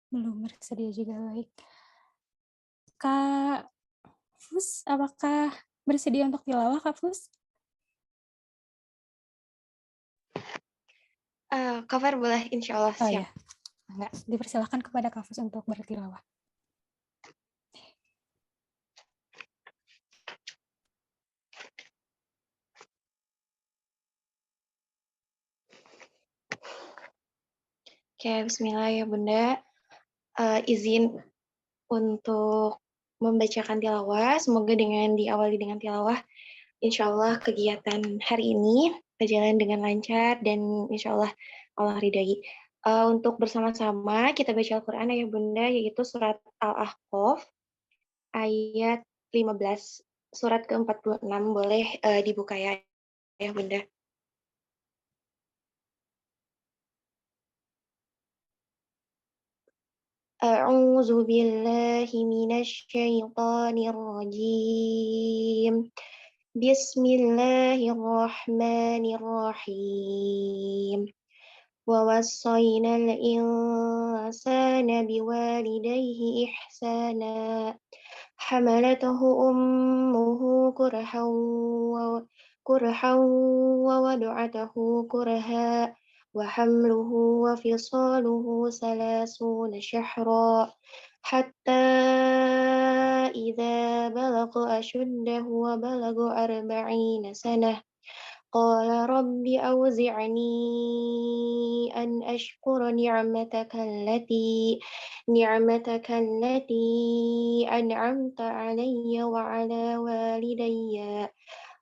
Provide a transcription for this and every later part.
Belum bersedia juga, baik. Kak Fus, apakah bersedia untuk tilawah, Kak Fus? Cover boleh, insya Allah Oh siap. ya, enggak. Dipersilakan kepada Kak Fus untuk bertilawah. Oke, bismillah ya Bunda. Izin untuk membacakan tilawah. Semoga dengan diawali dengan tilawah, insya Allah kegiatan hari ini berjalan dengan lancar dan insya Allah Allah ridai. Untuk bersama-sama kita baca Al-Quran ya Bunda, yaitu surat Al-Ahqaf ayat 15. Surat ke-46 boleh dibuka ya Bunda. أعوذ بالله من الشيطان الرجيم بسم الله الرحمن الرحيم ووصينا الإنسان بوالديه إحسانا حملته أمه كرها ووضعته كرها وحمله وفصاله 30 شهرا حتى إذا بلغ أشده وبلغ 40 سنة قال رب أوزعني أن أشكر نعمتك التي أنعمت علي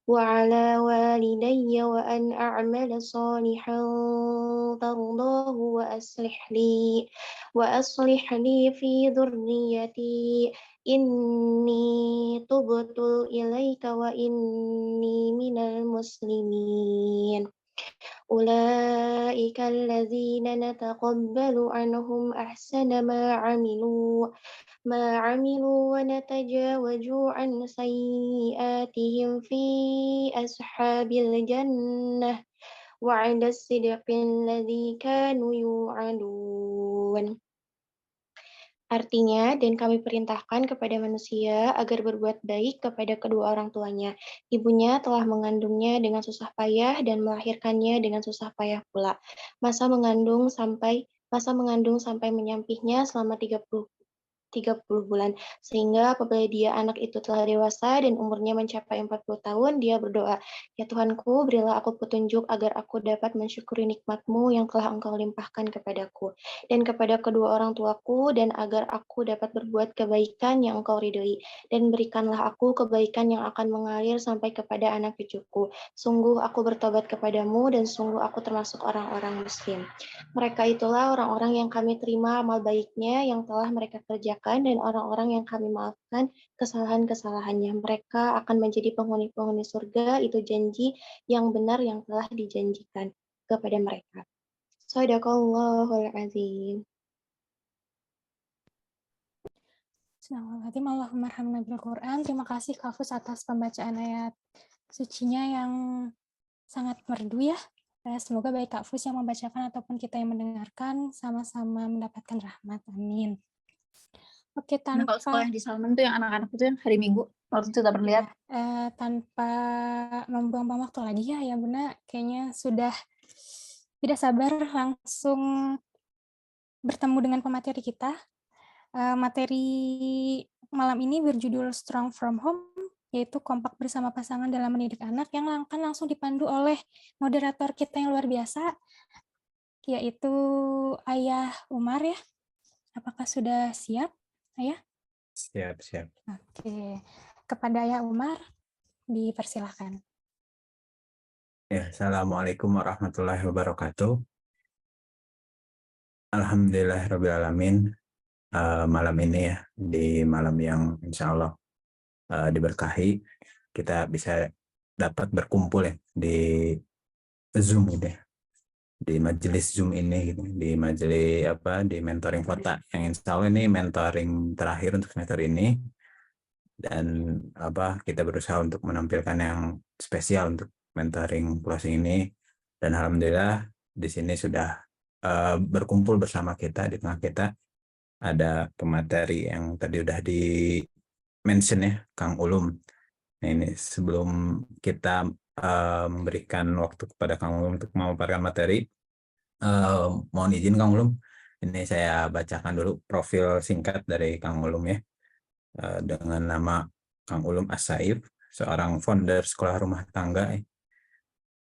وعلى والدي وأن أعمل صالحا ترضاه وأصلح لي في ذريتي إني تبت إليك وإني من المسلمين أولئك الذين نتقبل عنهم أحسن ما عملوا ونتجاوز عن سيئاتهم في أصحاب الجنة وعند الصدق الذي كانوا يوعدون. Artinya, dan kami perintahkan kepada manusia agar berbuat baik kepada kedua orang tuanya. Ibunya telah mengandungnya dengan susah payah dan melahirkannya dengan susah payah pula. Masa mengandung sampai menyampihnya selama 30 bulan, sehingga apabila dia anak itu telah dewasa dan umurnya mencapai 40 tahun, dia berdoa, "Ya Tuhanku, berilah aku petunjuk agar aku dapat mensyukuri nikmat-Mu yang telah Engkau limpahkan kepadaku, dan kepada kedua orang tuaku, dan agar aku dapat berbuat kebaikan yang Engkau ridhoi, dan berikanlah aku kebaikan yang akan mengalir sampai kepada anak cucuku. Sungguh aku bertobat kepadamu, dan sungguh aku termasuk orang-orang muslim." Mereka itulah orang-orang yang kami terima amal baiknya yang telah mereka kerjakan dan orang-orang yang kami maafkan kesalahan-kesalahannya. Mereka akan menjadi penghuni-penghuni surga, itu janji yang benar yang telah dijanjikan kepada mereka. Shadaqallahul azim. Bismillahirrahmanirrahim. Allahumma arhamna bil Quran. Terima kasih Kak Fus atas pembacaan ayat sucinya yang sangat merdu ya. Semoga baik Kak Fus yang membacakan ataupun kita yang mendengarkan sama-sama mendapatkan rahmat. Amin. Oke, Nah, kalau sekolah yang tanpa di Salman tuh yang anak-anak itu yang hari Minggu waktu itu tak pernah lihat. tanpa membuang-buang waktu lagi ya Bunda, kayaknya sudah tidak sabar langsung bertemu dengan pemateri kita. Materi malam ini berjudul Strong from Home, yaitu kompak bersama pasangan dalam mendidik anak, yang akan langsung dipandu oleh moderator kita yang luar biasa, yaitu Ayah Umar ya. Apakah sudah siap, Ayah? Siap. Oke, kepada Ayah Umar, dipersilahkan. Ya, Assalamualaikum warahmatullahi wabarakatuh. Alhamdulillahirrabbilalamin. Malam ini ya, di malam yang insya Allah diberkahi, kita bisa dapat berkumpul ya di Zoom ini, di majelis Zoom ini, gitu. Di majelis di mentoring kota yang insya Allah ini mentoring terakhir untuk semester ini, dan kita berusaha untuk menampilkan yang spesial untuk mentoring closing ini, dan alhamdulillah di sini sudah berkumpul bersama kita, di tengah kita ada pemateri yang tadi udah di mention ya, Kang Ulum. Nah, ini sebelum kita memberikan waktu kepada Kang Ulum untuk memaparkan materi, mohon izin Kang Ulum, ini saya bacakan dulu profil singkat dari Kang Ulum ya, dengan nama Kang Ulum As-Saif, seorang founder sekolah rumah tangga.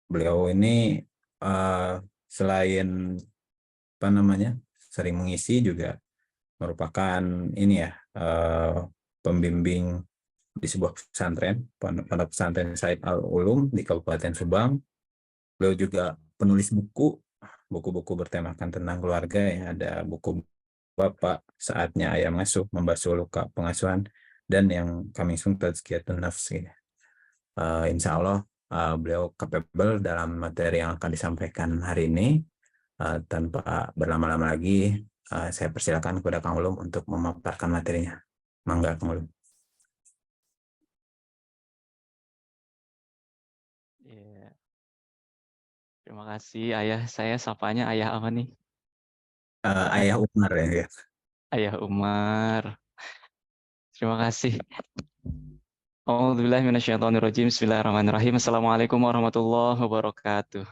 Beliau ini selain sering mengisi, juga merupakan ini ya, pembimbing di sebuah pesantren, Pondok Pesantren Said Al-Ulum di Kabupaten Subang. Beliau juga penulis buku-buku bertemakan tentang keluarga ya. Ada buku Bapak Saatnya Ayah Mengasuh, Membasuh Luka Pengasuhan, dan yang Coming Soon Tazkiyatun Nafs gitu. Insya Allah beliau capable dalam materi yang akan disampaikan hari ini. Tanpa berlama-lama lagi, saya persilakan kepada Kang Ulum untuk memaparkan materinya. Mangga Kang Ulum. Iya. Terima kasih Ayah. Saya sapanya Ayah apa nih? Ayah Umar ya. Ayah Umar. Terima kasih. A'udzubillahi minasyaitonirrajim. Bismillahirrahmanirrahim. Assalamualaikum warahmatullahi wabarakatuh.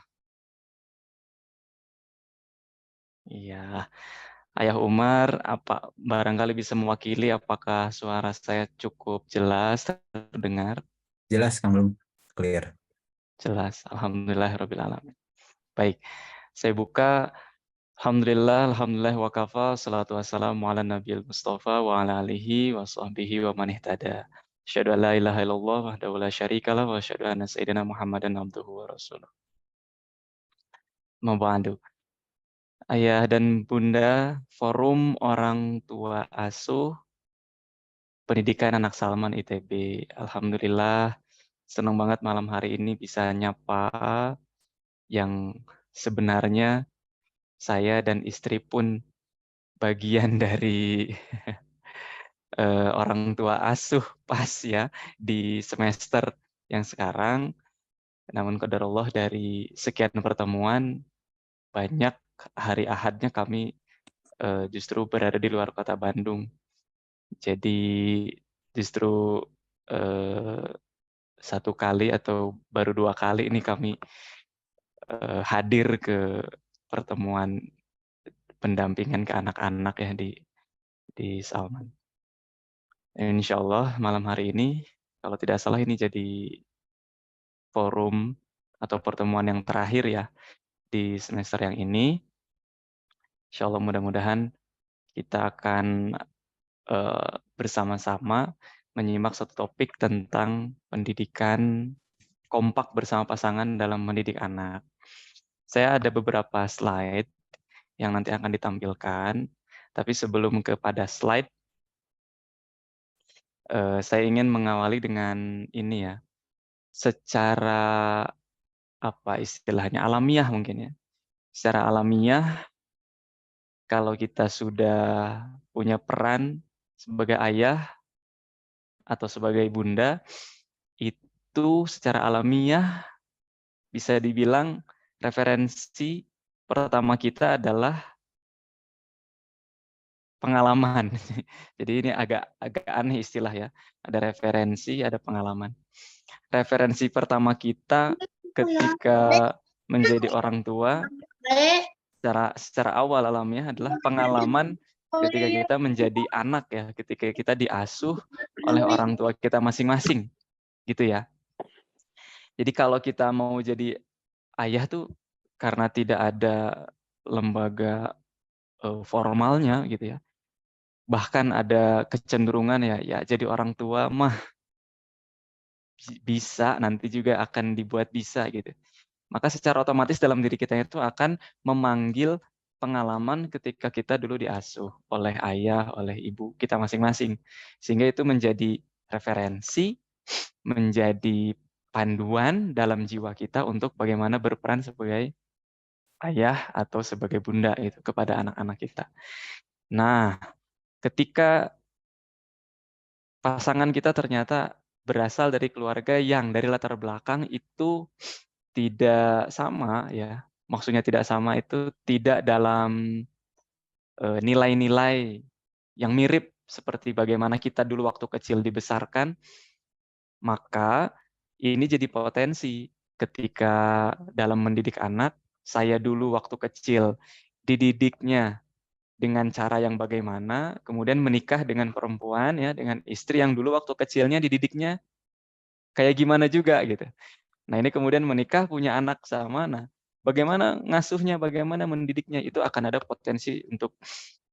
Iya. Ayah Umar, barangkali bisa mewakili apakah suara saya cukup jelas terdengar? Jelas Kang Ulum, clear. Jelas. Alhamdulillahirabbil alamin. Baik. Saya buka. Alhamdulillah wa kafa, salatu wassalamu ala nabiyil mustafa wa ala alihi wa sahbihi wa man ihtada. Asyhadu an la ilaha illallah wahdahu la syarikalah wa asyhadu anna sayyidina Muhammadan abduhu wa rasuluh. Maba'du. Ayah dan Bunda Forum Orang Tua Asuh Pendidikan Anak Salman ITB. Alhamdulillah senang banget malam hari ini bisa nyapa yang sebenarnya saya dan istri pun bagian dari orang tua asuh pas ya di semester yang sekarang. Namun qadarullah dari sekian pertemuan banyak hari Ahadnya kami justru berada di luar kota Bandung. Jadi justru satu kali atau baru 2 kali ini kami hadir ke pertemuan pendampingan ke anak-anak ya di Salman. Insya Allah malam hari ini, kalau tidak salah ini jadi forum atau pertemuan yang terakhir ya di semester yang ini. Insya Allah mudah-mudahan kita akan bersama-sama menyimak satu topik tentang pendidikan kompak bersama pasangan dalam mendidik anak. Saya ada beberapa slide yang nanti akan ditampilkan, tapi sebelum kepada slide, saya ingin mengawali dengan ini ya, secara apa istilahnya alamiah mungkin ya. Secara alamiah, kalau kita sudah punya peran sebagai ayah atau sebagai bunda, itu secara alamiah bisa dibilang referensi pertama kita adalah pengalaman. Jadi ini agak aneh istilah ya. Ada referensi, ada pengalaman. Referensi pertama kita ketika menjadi orang tua secara awal alamiah adalah pengalaman ketika kita menjadi anak ya, ketika kita diasuh oleh orang tua kita masing-masing. Gitu ya. Jadi kalau kita mau jadi ayah tuh karena tidak ada lembaga formalnya gitu ya. Bahkan ada kecenderungan ya jadi orang tua mah bisa, nanti juga akan dibuat bisa gitu. Maka secara otomatis dalam diri kita itu akan memanggil pengalaman ketika kita dulu diasuh oleh ayah, oleh ibu kita masing-masing. Sehingga itu menjadi referensi, menjadi panduan dalam jiwa kita untuk bagaimana berperan sebagai ayah atau sebagai bunda itu kepada anak-anak kita. Nah, ketika pasangan kita ternyata berasal dari keluarga yang dari latar belakang itu tidak sama ya. Maksudnya tidak sama itu tidak dalam nilai-nilai yang mirip seperti bagaimana kita dulu waktu kecil dibesarkan, maka ini jadi potensi ketika dalam mendidik anak, saya dulu waktu kecil dididiknya dengan cara yang bagaimana, kemudian menikah dengan perempuan ya, dengan istri yang dulu waktu kecilnya dididiknya kayak gimana juga gitu. Nah, ini kemudian menikah punya anak sama, nah bagaimana ngasuhnya, bagaimana mendidiknya, itu akan ada potensi untuk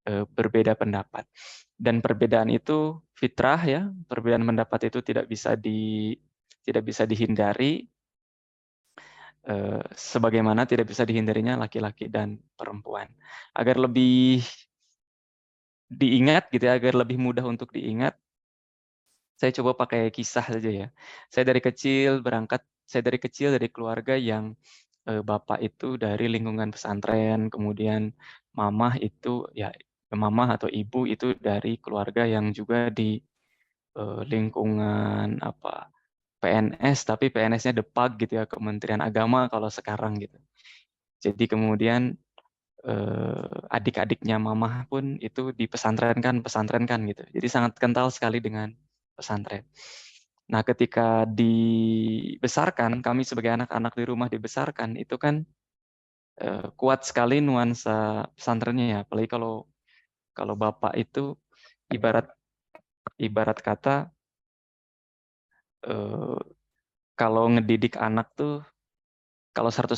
berbeda pendapat. Dan perbedaan itu fitrah ya, perbedaan pendapat itu tidak bisa dihindari, sebagaimana tidak bisa dihindarinya laki-laki dan perempuan. Agar lebih diingat gitu ya, agar lebih mudah untuk diingat, saya coba pakai kisah saja ya. Saya dari kecil dari keluarga yang bapak itu dari lingkungan pesantren, kemudian mamah itu ya mamah atau ibu itu dari keluarga yang juga di lingkungan apa PNS, tapi PNS-nya Depag gitu ya, Kementerian Agama kalau sekarang gitu. Jadi kemudian adik-adiknya mamah pun itu pesantrenkan gitu. Jadi sangat kental sekali dengan pesantren. Nah, ketika dibesarkan, kami sebagai anak-anak di rumah dibesarkan, itu kan kuat sekali nuansa pesantrennya ya. Apalagi kalau bapak itu ibarat kata kalau ngedidik anak tuh kalau 100%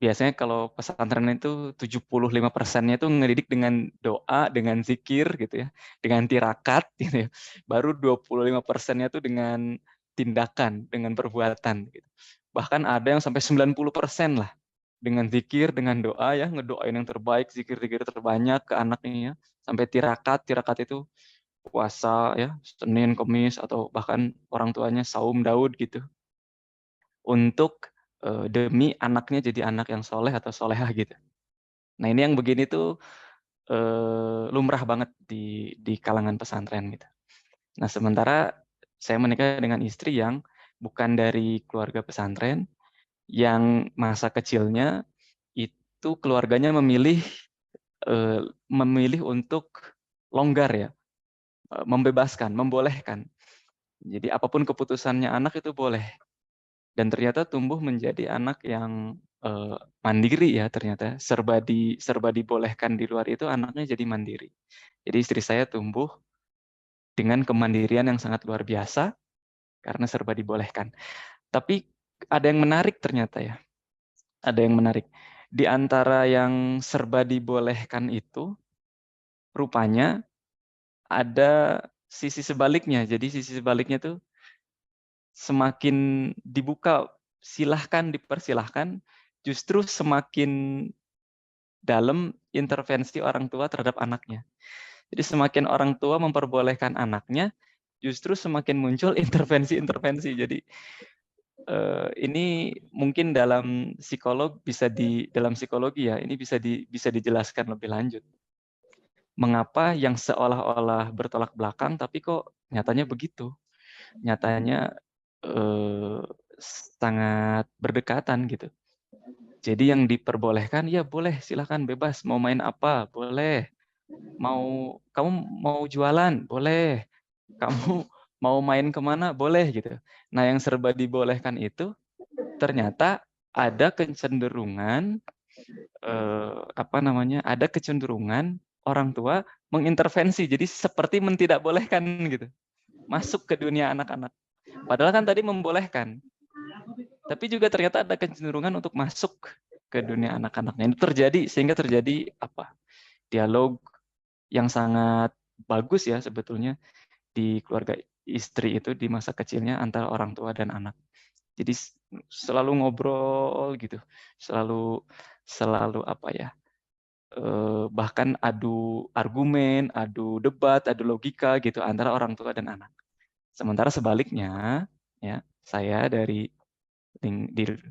biasanya kalau pesantren itu 75%-nya itu ngedidik dengan doa, dengan zikir gitu ya, dengan tirakat gitu ya. Baru 25%-nya itu dengan tindakan, dengan perbuatan gitu. Bahkan ada yang sampai 90% lah dengan zikir, dengan doa ya, ngedoain yang terbaik, zikir-zikir terbanyak ke anaknya ya. Sampai tirakat itu puasa ya, Senin, Kamis atau bahkan orang tuanya saum Daud gitu. Untuk demi anaknya jadi anak yang soleh atau solehah gitu. Nah, ini yang begini tuh lumrah banget di kalangan pesantren gitu. Nah, sementara saya menikah dengan istri yang bukan dari keluarga pesantren, yang masa kecilnya itu keluarganya memilih untuk longgar ya, membebaskan, membolehkan. Jadi apapun keputusannya anak itu boleh. Dan ternyata tumbuh menjadi anak yang mandiri ya ternyata. Serba dibolehkan di luar itu anaknya jadi mandiri. Jadi istri saya tumbuh dengan kemandirian yang sangat luar biasa karena serba dibolehkan. Tapi ada yang menarik ternyata ya. Ada yang menarik. Di antara yang serba dibolehkan itu rupanya ada sisi sebaliknya. Jadi sisi sebaliknya tuh semakin dibuka, dipersilahkan, justru semakin dalam intervensi orang tua terhadap anaknya. Jadi semakin orang tua memperbolehkan anaknya, justru semakin muncul intervensi-intervensi. Jadi ini mungkin dalam dalam psikologi ya, ini bisa dijelaskan lebih lanjut. Mengapa yang seolah-olah bertolak belakang, tapi kok nyatanya begitu? Nyatanya sangat berdekatan gitu. Jadi yang diperbolehkan, ya boleh silakan bebas, mau main apa, boleh. Kamu mau jualan, boleh. Kamu mau main kemana, boleh gitu. Nah, yang serba dibolehkan itu ternyata ada kecenderungan ada kecenderungan orang tua mengintervensi. Jadi seperti mentidakbolehkan gitu. Masuk ke dunia anak-anak. Padahal kan tadi membolehkan. Tapi juga ternyata ada kecenderungan untuk masuk ke dunia anak-anaknya. Itu sehingga terjadi dialog yang sangat bagus ya sebetulnya di keluarga istri itu di masa kecilnya antara orang tua dan anak. Jadi selalu ngobrol gitu, selalu bahkan adu argumen, adu debat, adu logika gitu antara orang tua dan anak. Sementara sebaliknya, ya saya dari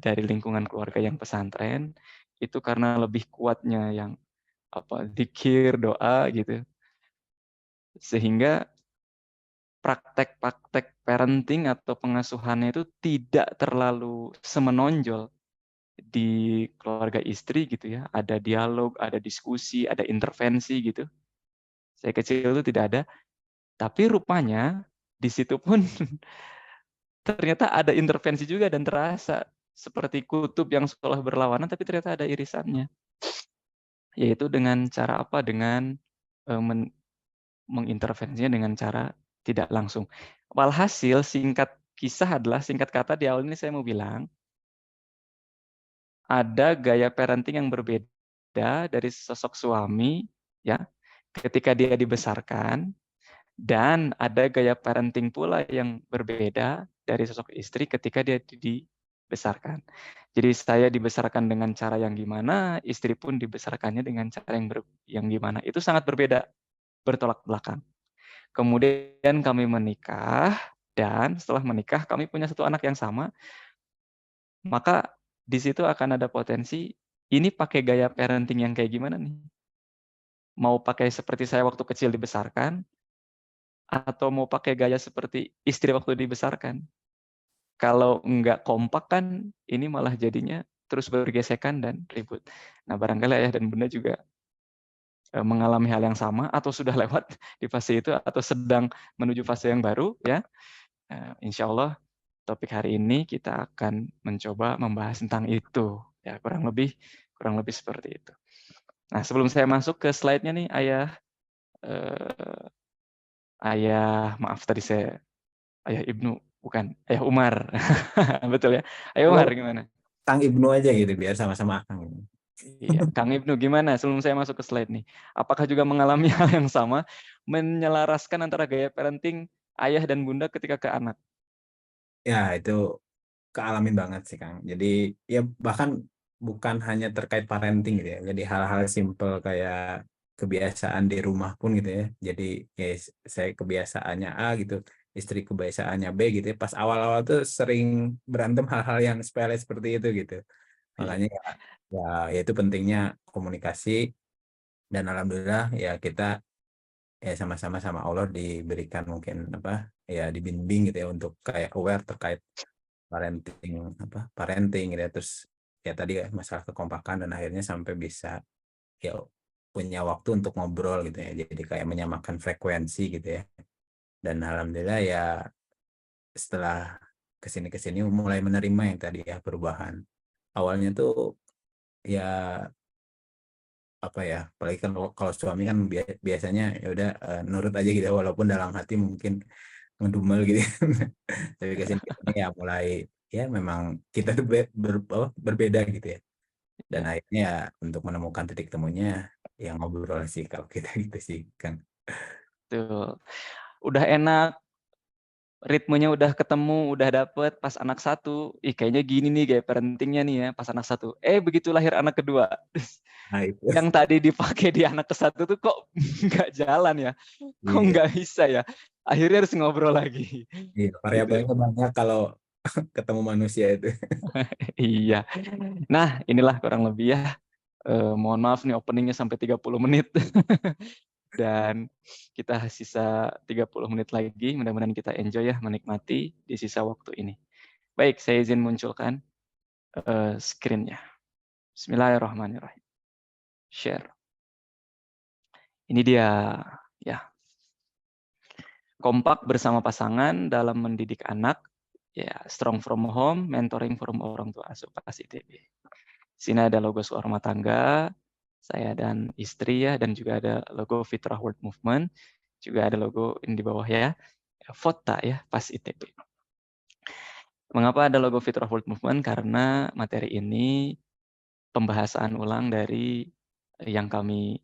lingkungan keluarga yang pesantren itu karena lebih kuatnya yang zikir, doa gitu, sehingga praktek-praktek parenting atau pengasuhannya itu tidak terlalu semenonjol di keluarga istri gitu ya. Ada dialog, ada diskusi, ada intervensi gitu. Saya kecil itu tidak ada, tapi rupanya di situ pun ternyata ada intervensi juga dan terasa seperti kutub yang seolah berlawanan, tapi ternyata ada irisannya. Yaitu dengan cara apa? Dengan mengintervensinya dengan cara tidak langsung. Walhasil singkat kisah adalah, singkat kata di awal ini saya mau bilang, ada gaya parenting yang berbeda dari sosok suami ya ketika dia dibesarkan, dan ada gaya parenting pula yang berbeda dari sosok istri ketika dia dibesarkan. Jadi saya dibesarkan dengan cara yang gimana, istri pun dibesarkannya dengan cara yang gimana. Itu sangat berbeda, bertolak belakang. Kemudian kami menikah, dan setelah menikah kami punya satu anak yang sama, maka di situ akan ada potensi, ini pakai gaya parenting yang kayak gimana nih? Mau pakai seperti saya waktu kecil dibesarkan, atau mau pakai gaya seperti istri waktu dibesarkan? Kalau nggak kompak kan, ini malah jadinya terus bergesekan dan ribut. Nah, barangkali ayah dan bunda juga mengalami hal yang sama, atau sudah lewat di fase itu, atau sedang menuju fase yang baru, ya. Insya Allah topik hari ini kita akan mencoba membahas tentang itu, ya kurang lebih seperti itu. Nah, sebelum saya masuk ke slide-nya nih, maaf tadi Ayah Ibnu, bukan Ayah Umar, betul ya? Ayah Umar gimana? Kang Ibnu aja gitu biar sama-sama Kang. Iya, Kang Ibnu gimana? Sebelum saya masuk ke slide nih, apakah juga mengalami hal yang sama, menyelaraskan antara gaya parenting ayah dan bunda ketika ke anak? Ya itu kealamin banget sih Kang. Jadi ya bahkan bukan hanya terkait parenting gitu ya. Jadi hal-hal simple kayak kebiasaan di rumah pun gitu ya. Jadi ya saya kebiasaannya A gitu, istri kebiasaannya B gitu ya. Pas awal-awal tuh sering berantem hal-hal yang sepele seperti itu gitu. Iya. Makanya ya itu pentingnya komunikasi, dan alhamdulillah ya kita ya sama-sama sama Allah diberikan mungkin ya dibimbing gitu ya untuk kayak aware terkait parenting gitu ya. Terus ya tadi ya masalah kekompakan, dan akhirnya sampai bisa ya punya waktu untuk ngobrol gitu ya, jadi kayak menyamakan frekuensi gitu ya. Dan alhamdulillah ya setelah kesini mulai menerima yang tadi ya perubahan. Awalnya tuh ya apalagi kan kalau suami kan biasanya ya udah nurut aja gitu ya, walaupun dalam hati mungkin ngedumel gitu. Tapi kesini ya mulai ya memang kita tuh berbeda gitu ya. Dan Ya, akhirnya ya untuk menemukan titik temunya yang ngobrol sih kalau kita gitu sih kan. betul. Udah enak, ritmenya udah ketemu, udah dapet pas anak satu. Ih, kayaknya gini nih gaya parentingnya nih ya, pas anak satu. Begitu lahir anak kedua. Nah itu Yang tadi dipakai di anak ke satu tuh kok nggak jalan ya? Kok iya, nggak bisa ya? Akhirnya harus ngobrol lagi. iya Gitu. variabelnya banyak kalau ketemu manusia itu. Iya. Nah, inilah kurang lebih ya. Mohon maaf nih openingnya sampai 30 menit. Dan kita sisa 30 menit lagi. Mudah-mudahan kita enjoy ya, menikmati di sisa waktu ini. Baik, saya izin munculkan screen-nya. Bismillahirrahmanirrahim. Share. Ini dia ya. Kompak bersama pasangan dalam mendidik anak. Ya, strong from home, mentoring from orang tua asuh Pas ITB. Sini ada logo suara rumah tangga, saya dan istri ya, dan juga ada logo Fitrah World Movement, juga ada logo ini di bawah ya, Fota ya, Pas ITB. Mengapa ada logo Fitrah World Movement? Karena materi ini pembahasan ulang dari yang kami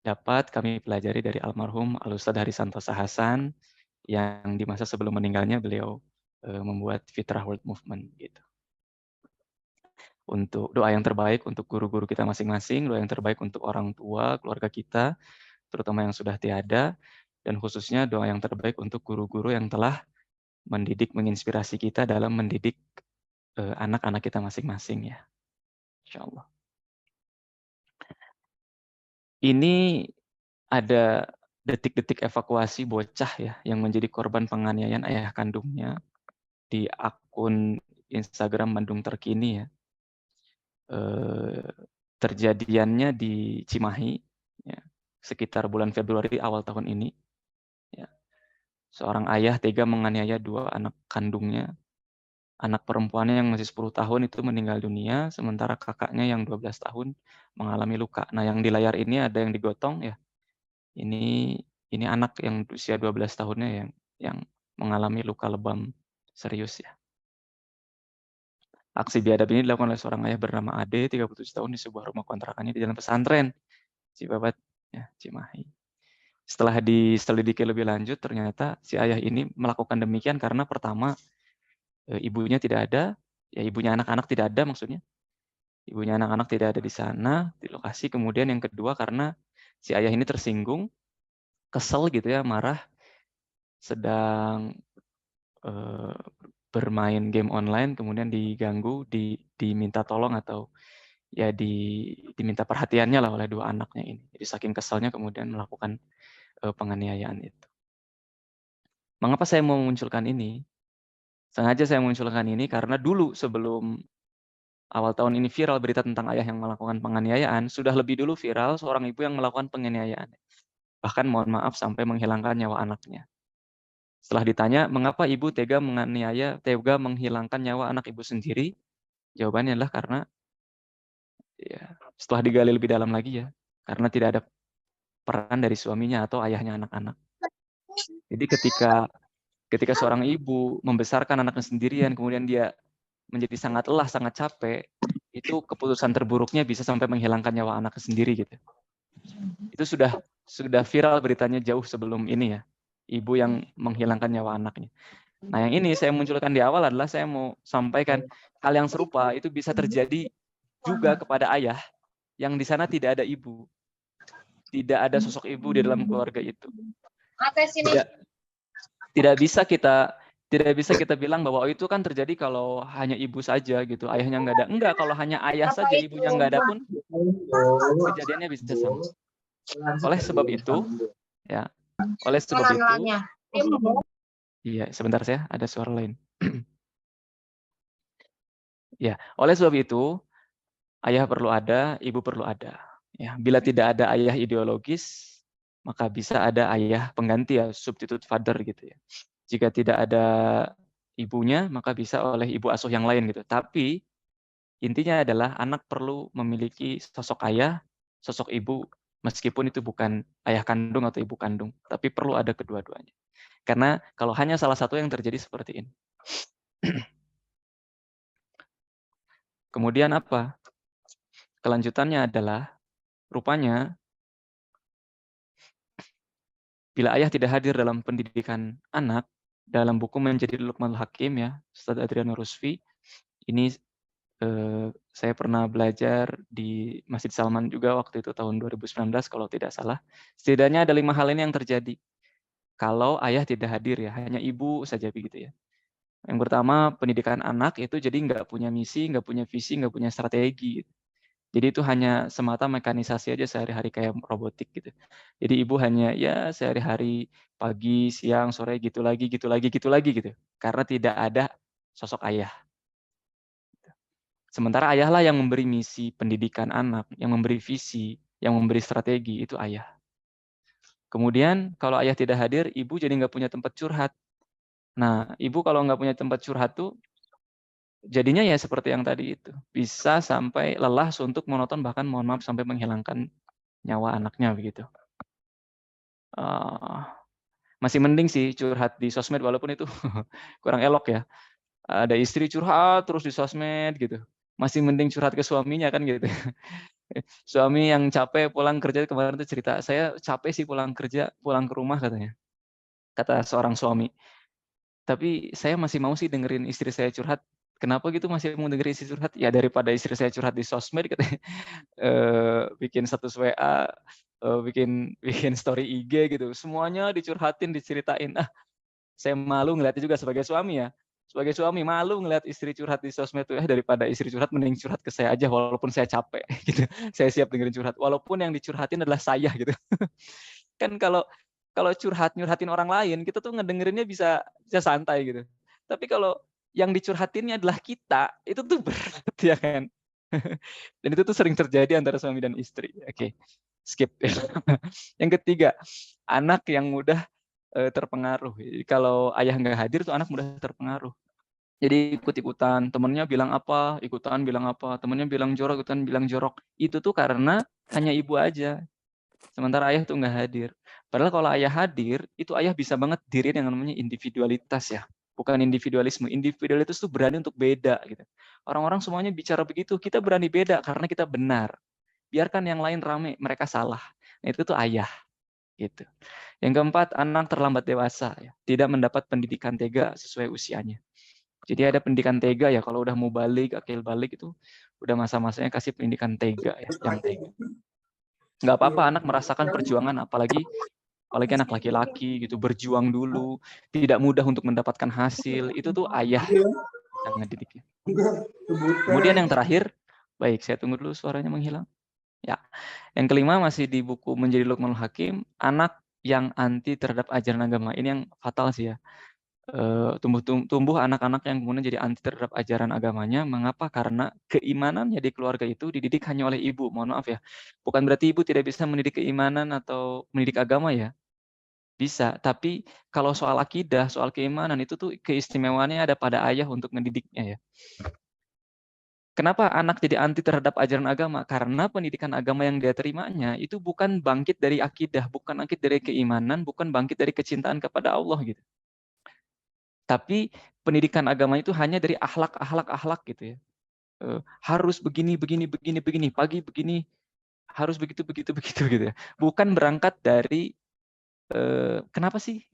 kami pelajari dari almarhum Al-Ustadz Harisantosa Hasan, yang di masa sebelum meninggalnya beliau membuat Fitrah World Movement gitu. Untuk doa yang terbaik untuk guru-guru kita masing-masing, doa yang terbaik untuk orang tua, keluarga kita, terutama yang sudah tiada, dan khususnya doa yang terbaik untuk guru-guru yang telah mendidik, menginspirasi kita dalam mendidik anak-anak kita masing-masing ya. Insya Allah. Ini ada detik-detik evakuasi bocah ya yang menjadi korban penganiayaan ayah kandungnya di akun Instagram Bandung Terkini ya. Terjadiannya di Cimahi, ya. sekitar bulan Februari awal tahun ini. Ya. Seorang ayah tega menganiaya 2 anak kandungnya. Anak perempuannya yang masih 10 tahun itu meninggal dunia, sementara kakaknya yang 12 tahun mengalami luka. Nah, yang di layar ini ada yang digotong ya. Ini anak yang usia 12 tahunnya yang mengalami luka lebam serius ya. Aksi biadab ini dilakukan oleh seorang ayah bernama Ade, 37 tahun di sebuah rumah kontrakannya di jalan pesantren Cibabat, ya, Cimahi. Setelah diselidiki lebih lanjut, ternyata si ayah ini melakukan demikian karena pertama, ibunya tidak ada, ya ibunya anak-anak tidak ada maksudnya. Ibunya anak-anak tidak ada di sana, di lokasi. Kemudian yang kedua karena si ayah ini tersinggung, kesel gitu ya, marah, sedang bermain game online, kemudian diganggu, diminta tolong atau ya diminta perhatiannya lah oleh 2 anaknya ini. Jadi saking kesalnya kemudian melakukan penganiayaan itu. Mengapa saya mau memunculkan ini? Sengaja saya munculkan ini karena dulu sebelum awal tahun ini viral berita tentang ayah yang melakukan penganiayaan, sudah lebih dulu viral seorang ibu yang melakukan penganiayaan. Bahkan mohon maaf sampai menghilangkan nyawa anaknya. Setelah ditanya, mengapa ibu tega menganiaya, tega menghilangkan nyawa anak ibu sendiri? Jawabannya adalah karena ya, setelah digali lebih dalam lagi ya, karena tidak ada peran dari suaminya atau ayahnya anak-anak. Jadi ketika seorang ibu membesarkan anaknya sendirian, kemudian dia menjadi sangat lelah, sangat capek, itu keputusan terburuknya bisa sampai menghilangkan nyawa anaknya sendiri gitu. Itu sudah viral beritanya jauh sebelum ini ya, ibu yang menghilangkan nyawa anaknya. Nah, yang ini saya munculkan di awal adalah saya mau sampaikan hal yang serupa itu bisa terjadi juga kepada ayah yang di sana tidak ada ibu. Tidak ada sosok ibu di dalam keluarga itu. Tidak bisa kita bilang bahwa itu kan terjadi kalau hanya ibu saja gitu, ayahnya nggak ada. Enggak, kalau hanya ayah saja ibunya nggak ada pun kejadiannya bisa sama. Oleh sebab itu, iya, sebentar saya ada suara lain. Ya, oleh sebab itu ayah perlu ada, ibu perlu ada. Ya, bila tidak ada ayah ideologis, maka bisa ada ayah pengganti ya, substitute father gitu ya. Jika tidak ada ibunya, maka bisa oleh ibu asuh yang lain gitu. Tapi intinya adalah anak perlu memiliki sosok ayah, sosok ibu, meskipun itu bukan ayah kandung atau ibu kandung, tapi perlu ada kedua-duanya. Karena kalau hanya salah satu yang terjadi seperti ini. Kemudian apa? Kelanjutannya adalah rupanya bila ayah tidak hadir dalam pendidikan anak, dalam buku Menjadi Luqmanul Hakim ya, Ustadz Adriano Rusfi, ini saya pernah belajar di Masjid Salman juga waktu itu tahun 2019 kalau tidak salah. Setidaknya ada 5 hal ini yang terjadi kalau ayah tidak hadir ya, hanya ibu saja begitu ya. Yang pertama, pendidikan anak itu jadi nggak punya misi, nggak punya visi, nggak punya strategi. Jadi itu hanya semata mekanisasi aja sehari-hari kayak robotik gitu. Jadi ibu hanya ya sehari-hari pagi, siang, sore gitu lagi gitu. Karena tidak ada sosok ayah. Sementara ayahlah yang memberi misi pendidikan anak, yang memberi visi, yang memberi strategi, itu ayah. Kemudian kalau ayah tidak hadir, ibu jadi nggak punya tempat curhat. Nah, ibu kalau nggak punya tempat curhat tuh, jadinya ya seperti yang tadi itu. Bisa sampai lelah, suntuk, monoton, bahkan mohon maaf sampai menghilangkan nyawa anaknya begitu. Masih mending sih curhat di sosmed, walaupun itu kurang elok ya. Ada istri curhat terus di sosmed gitu. Masih mending curhat ke suaminya kan gitu. Suami yang capek pulang kerja kemarin tuh cerita, saya capek sih pulang kerja, pulang ke rumah katanya. Kata seorang suami. Tapi saya masih mau sih dengerin istri saya curhat. Kenapa gitu masih mau dengerin istri curhat? Ya daripada istri saya curhat di sosmed katanya. Bikin status WA, bikin story IG gitu. Semuanya dicurhatin, diceritain. Saya malu ngeliatnya juga sebagai suami ya. Sebagai suami malu ngeliat istri curhat di sosmed tuh, daripada istri curhat mending curhat ke saya aja walaupun saya capek gitu. Saya siap dengerin curhat walaupun yang dicurhatin adalah saya gitu. Kan kalau nyurhatin orang lain, kita tuh ngedengerinnya bisa santai gitu. Tapi kalau yang dicurhatinnya adalah kita, itu tuh berat ya kan. Dan itu tuh sering terjadi antara suami dan istri. Oke. skip. Yang ketiga, anak yang mudah terpengaruh. Jadi kalau ayah nggak hadir tuh anak mudah terpengaruh. Jadi ikut-ikutan, temennya bilang apa, ikutan bilang apa, temennya bilang jorok, ikutan bilang jorok. Itu tuh karena hanya ibu aja. Sementara ayah tuh nggak hadir. Padahal kalau ayah hadir, itu ayah bisa banget diri yang namanya individualitas ya. Bukan individualisme. Individualitas tuh berani untuk beda gitu. Orang-orang semuanya bicara begitu, kita berani beda karena kita benar. Biarkan yang lain rame, mereka salah. Nah, itu tuh ayah gitu. Yang keempat, anak terlambat dewasa ya. Tidak mendapat pendidikan tega sesuai usianya. Jadi ada pendidikan tega ya, kalau udah mau balik, akil balik itu udah masa-masanya kasih pendidikan tega ya, yang tega. Nggak apa-apa anak merasakan perjuangan, apalagi anak laki-laki gitu, berjuang dulu, tidak mudah untuk mendapatkan hasil, itu tuh ayah yang ngedidiknya. Kemudian yang terakhir, baik saya tunggu dulu suaranya menghilang. Ya, yang kelima masih di buku Menjadi Luqmanul Hakim, anak yang anti terhadap ajaran agama. Ini yang fatal sih ya. Tumbuh anak-anak yang kemudian jadi anti terhadap ajaran agamanya. Mengapa? Karena keimanannya di keluarga itu dididik hanya oleh ibu. Mohon maaf ya. Bukan berarti ibu tidak bisa mendidik keimanan atau mendidik agama ya. Bisa, tapi kalau soal akidah, soal keimanan itu tuh keistimewaannya ada pada ayah untuk mendidiknya ya. Kenapa anak jadi anti terhadap ajaran agama? Karena pendidikan agama yang dia terimanya itu bukan bangkit dari akidah, bukan bangkit dari keimanan, bukan bangkit dari kecintaan kepada Allah gitu. Tapi pendidikan agama itu hanya dari akhlak gitu ya. Harus begini, pagi begini, harus begitu gitu ya. Bukan berangkat dari kenapa sih?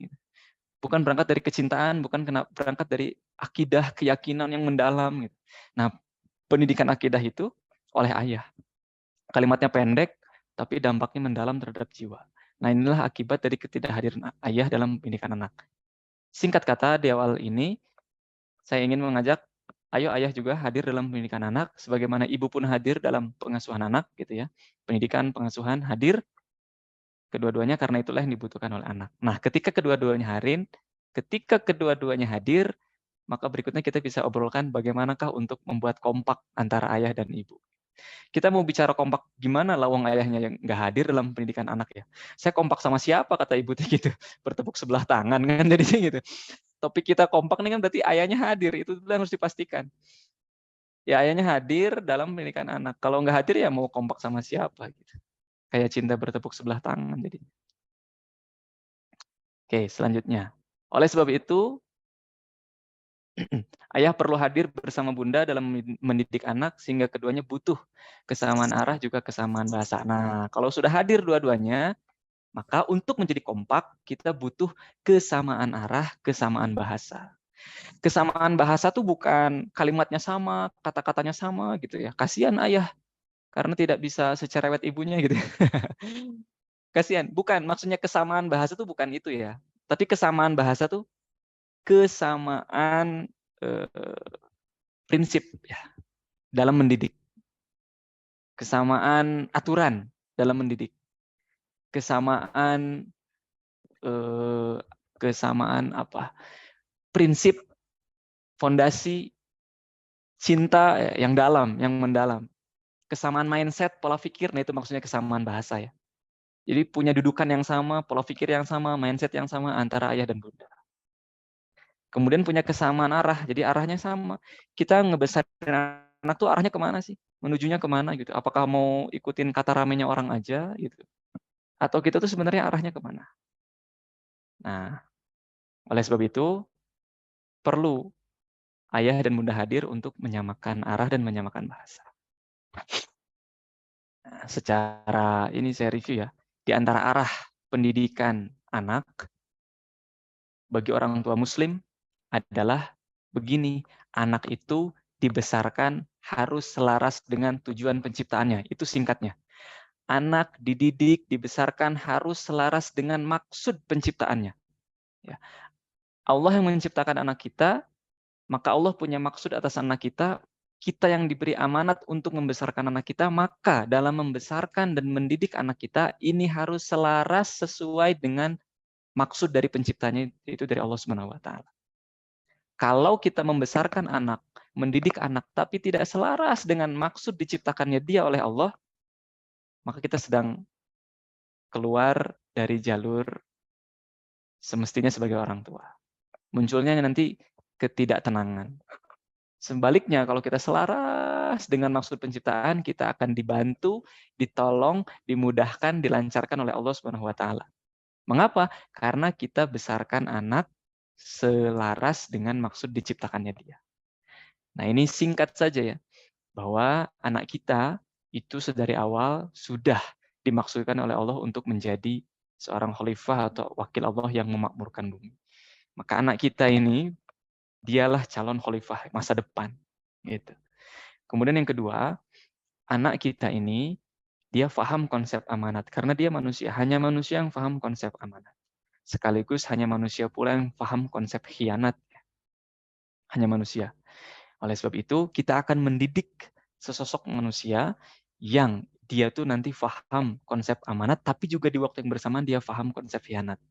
Bukan berangkat dari kecintaan, bukan berangkat dari akidah, keyakinan yang mendalam gitu. Nah, pendidikan akidah itu oleh ayah. Kalimatnya pendek, tapi dampaknya mendalam terhadap jiwa. Nah, inilah akibat dari ketidakhadiran ayah dalam pendidikan anak. Singkat kata, di awal ini, saya ingin mengajak, ayo ayah juga hadir dalam pendidikan anak, sebagaimana ibu pun hadir dalam pengasuhan anak, gitu ya. Pendidikan, pengasuhan hadir, kedua-duanya karena itulah yang dibutuhkan oleh anak. Nah, ketika kedua-duanya hadir, maka berikutnya kita bisa obrolkan bagaimanakah untuk membuat kompak antara ayah dan ibu. Kita mau bicara kompak gimana lawang ayahnya yang nggak hadir dalam pendidikan anak ya. Saya kompak sama siapa kata ibunya gitu. Bertepuk sebelah tangan kan jadinya gitu. Topik kita kompak nih kan berarti ayahnya hadir. Itu yang harus dipastikan. Ya ayahnya hadir dalam pendidikan anak. Kalau nggak hadir ya mau kompak sama siapa gitu. Kayak cinta bertepuk sebelah tangan jadinya. Oke, selanjutnya. Oleh sebab itu, ayah perlu hadir bersama bunda dalam mendidik anak sehingga keduanya butuh kesamaan arah juga kesamaan bahasa. Nah, kalau sudah hadir dua-duanya, maka untuk menjadi kompak kita butuh kesamaan arah, kesamaan bahasa. Kesamaan bahasa tuh bukan kalimatnya sama, kata-katanya sama gitu ya. Kasihan ayah karena tidak bisa secerewet ibunya gitu. Kasihan, bukan maksudnya kesamaan bahasa tuh bukan itu ya. Tapi kesamaan bahasa tuh kesamaan prinsip ya dalam mendidik, kesamaan aturan dalam mendidik, kesamaan prinsip fondasi cinta yang dalam, yang mendalam, kesamaan mindset, pola pikir. Nah itu maksudnya kesamaan bahasa ya. Jadi punya dudukan yang sama, pola pikir yang sama, mindset yang sama antara ayah dan bunda. Kemudian punya kesamaan arah, jadi arahnya sama. Kita ngebesarin anak tuh arahnya kemana sih? Menujunya kemana gitu? Apakah mau ikutin kata ramenya orang aja gitu? Atau kita tuh sebenarnya arahnya kemana? Nah, oleh sebab itu perlu ayah dan bunda hadir untuk menyamakan arah dan menyamakan bahasa. Nah, secara ini saya review ya, di antara arah pendidikan anak bagi orang tua muslim adalah begini, anak itu dibesarkan harus selaras dengan tujuan penciptaannya. Itu singkatnya. Anak dididik, dibesarkan harus selaras dengan maksud penciptaannya. Ya. Allah yang menciptakan anak kita, maka Allah punya maksud atas anak kita. Kita yang diberi amanat untuk membesarkan anak kita, maka dalam membesarkan dan mendidik anak kita, ini harus selaras sesuai dengan maksud dari penciptanya, itu dari Allah SWT. Kalau kita membesarkan anak, mendidik anak, tapi tidak selaras dengan maksud diciptakannya dia oleh Allah, maka kita sedang keluar dari jalur semestinya sebagai orang tua. Munculnya nanti ketidaktenangan. Sebaliknya, kalau kita selaras dengan maksud penciptaan, kita akan dibantu, ditolong, dimudahkan, dilancarkan oleh Allah Subhanahu wa taala. Mengapa? Karena kita besarkan anak selaras dengan maksud diciptakannya dia. Nah, ini singkat saja ya, bahwa anak kita itu sedari awal sudah dimaksudkan oleh Allah untuk menjadi seorang khalifah atau wakil Allah yang memakmurkan bumi. Maka anak kita ini dialah calon khalifah masa depan, gitu. Kemudian yang kedua, anak kita ini dia paham konsep amanat karena dia manusia, hanya manusia yang paham konsep amanat. Sekaligus hanya manusia pula yang paham konsep khianat. Hanya manusia. Oleh sebab itu, kita akan mendidik sesosok manusia yang dia tuh nanti paham konsep amanat, tapi juga di waktu yang bersamaan dia paham konsep khianat.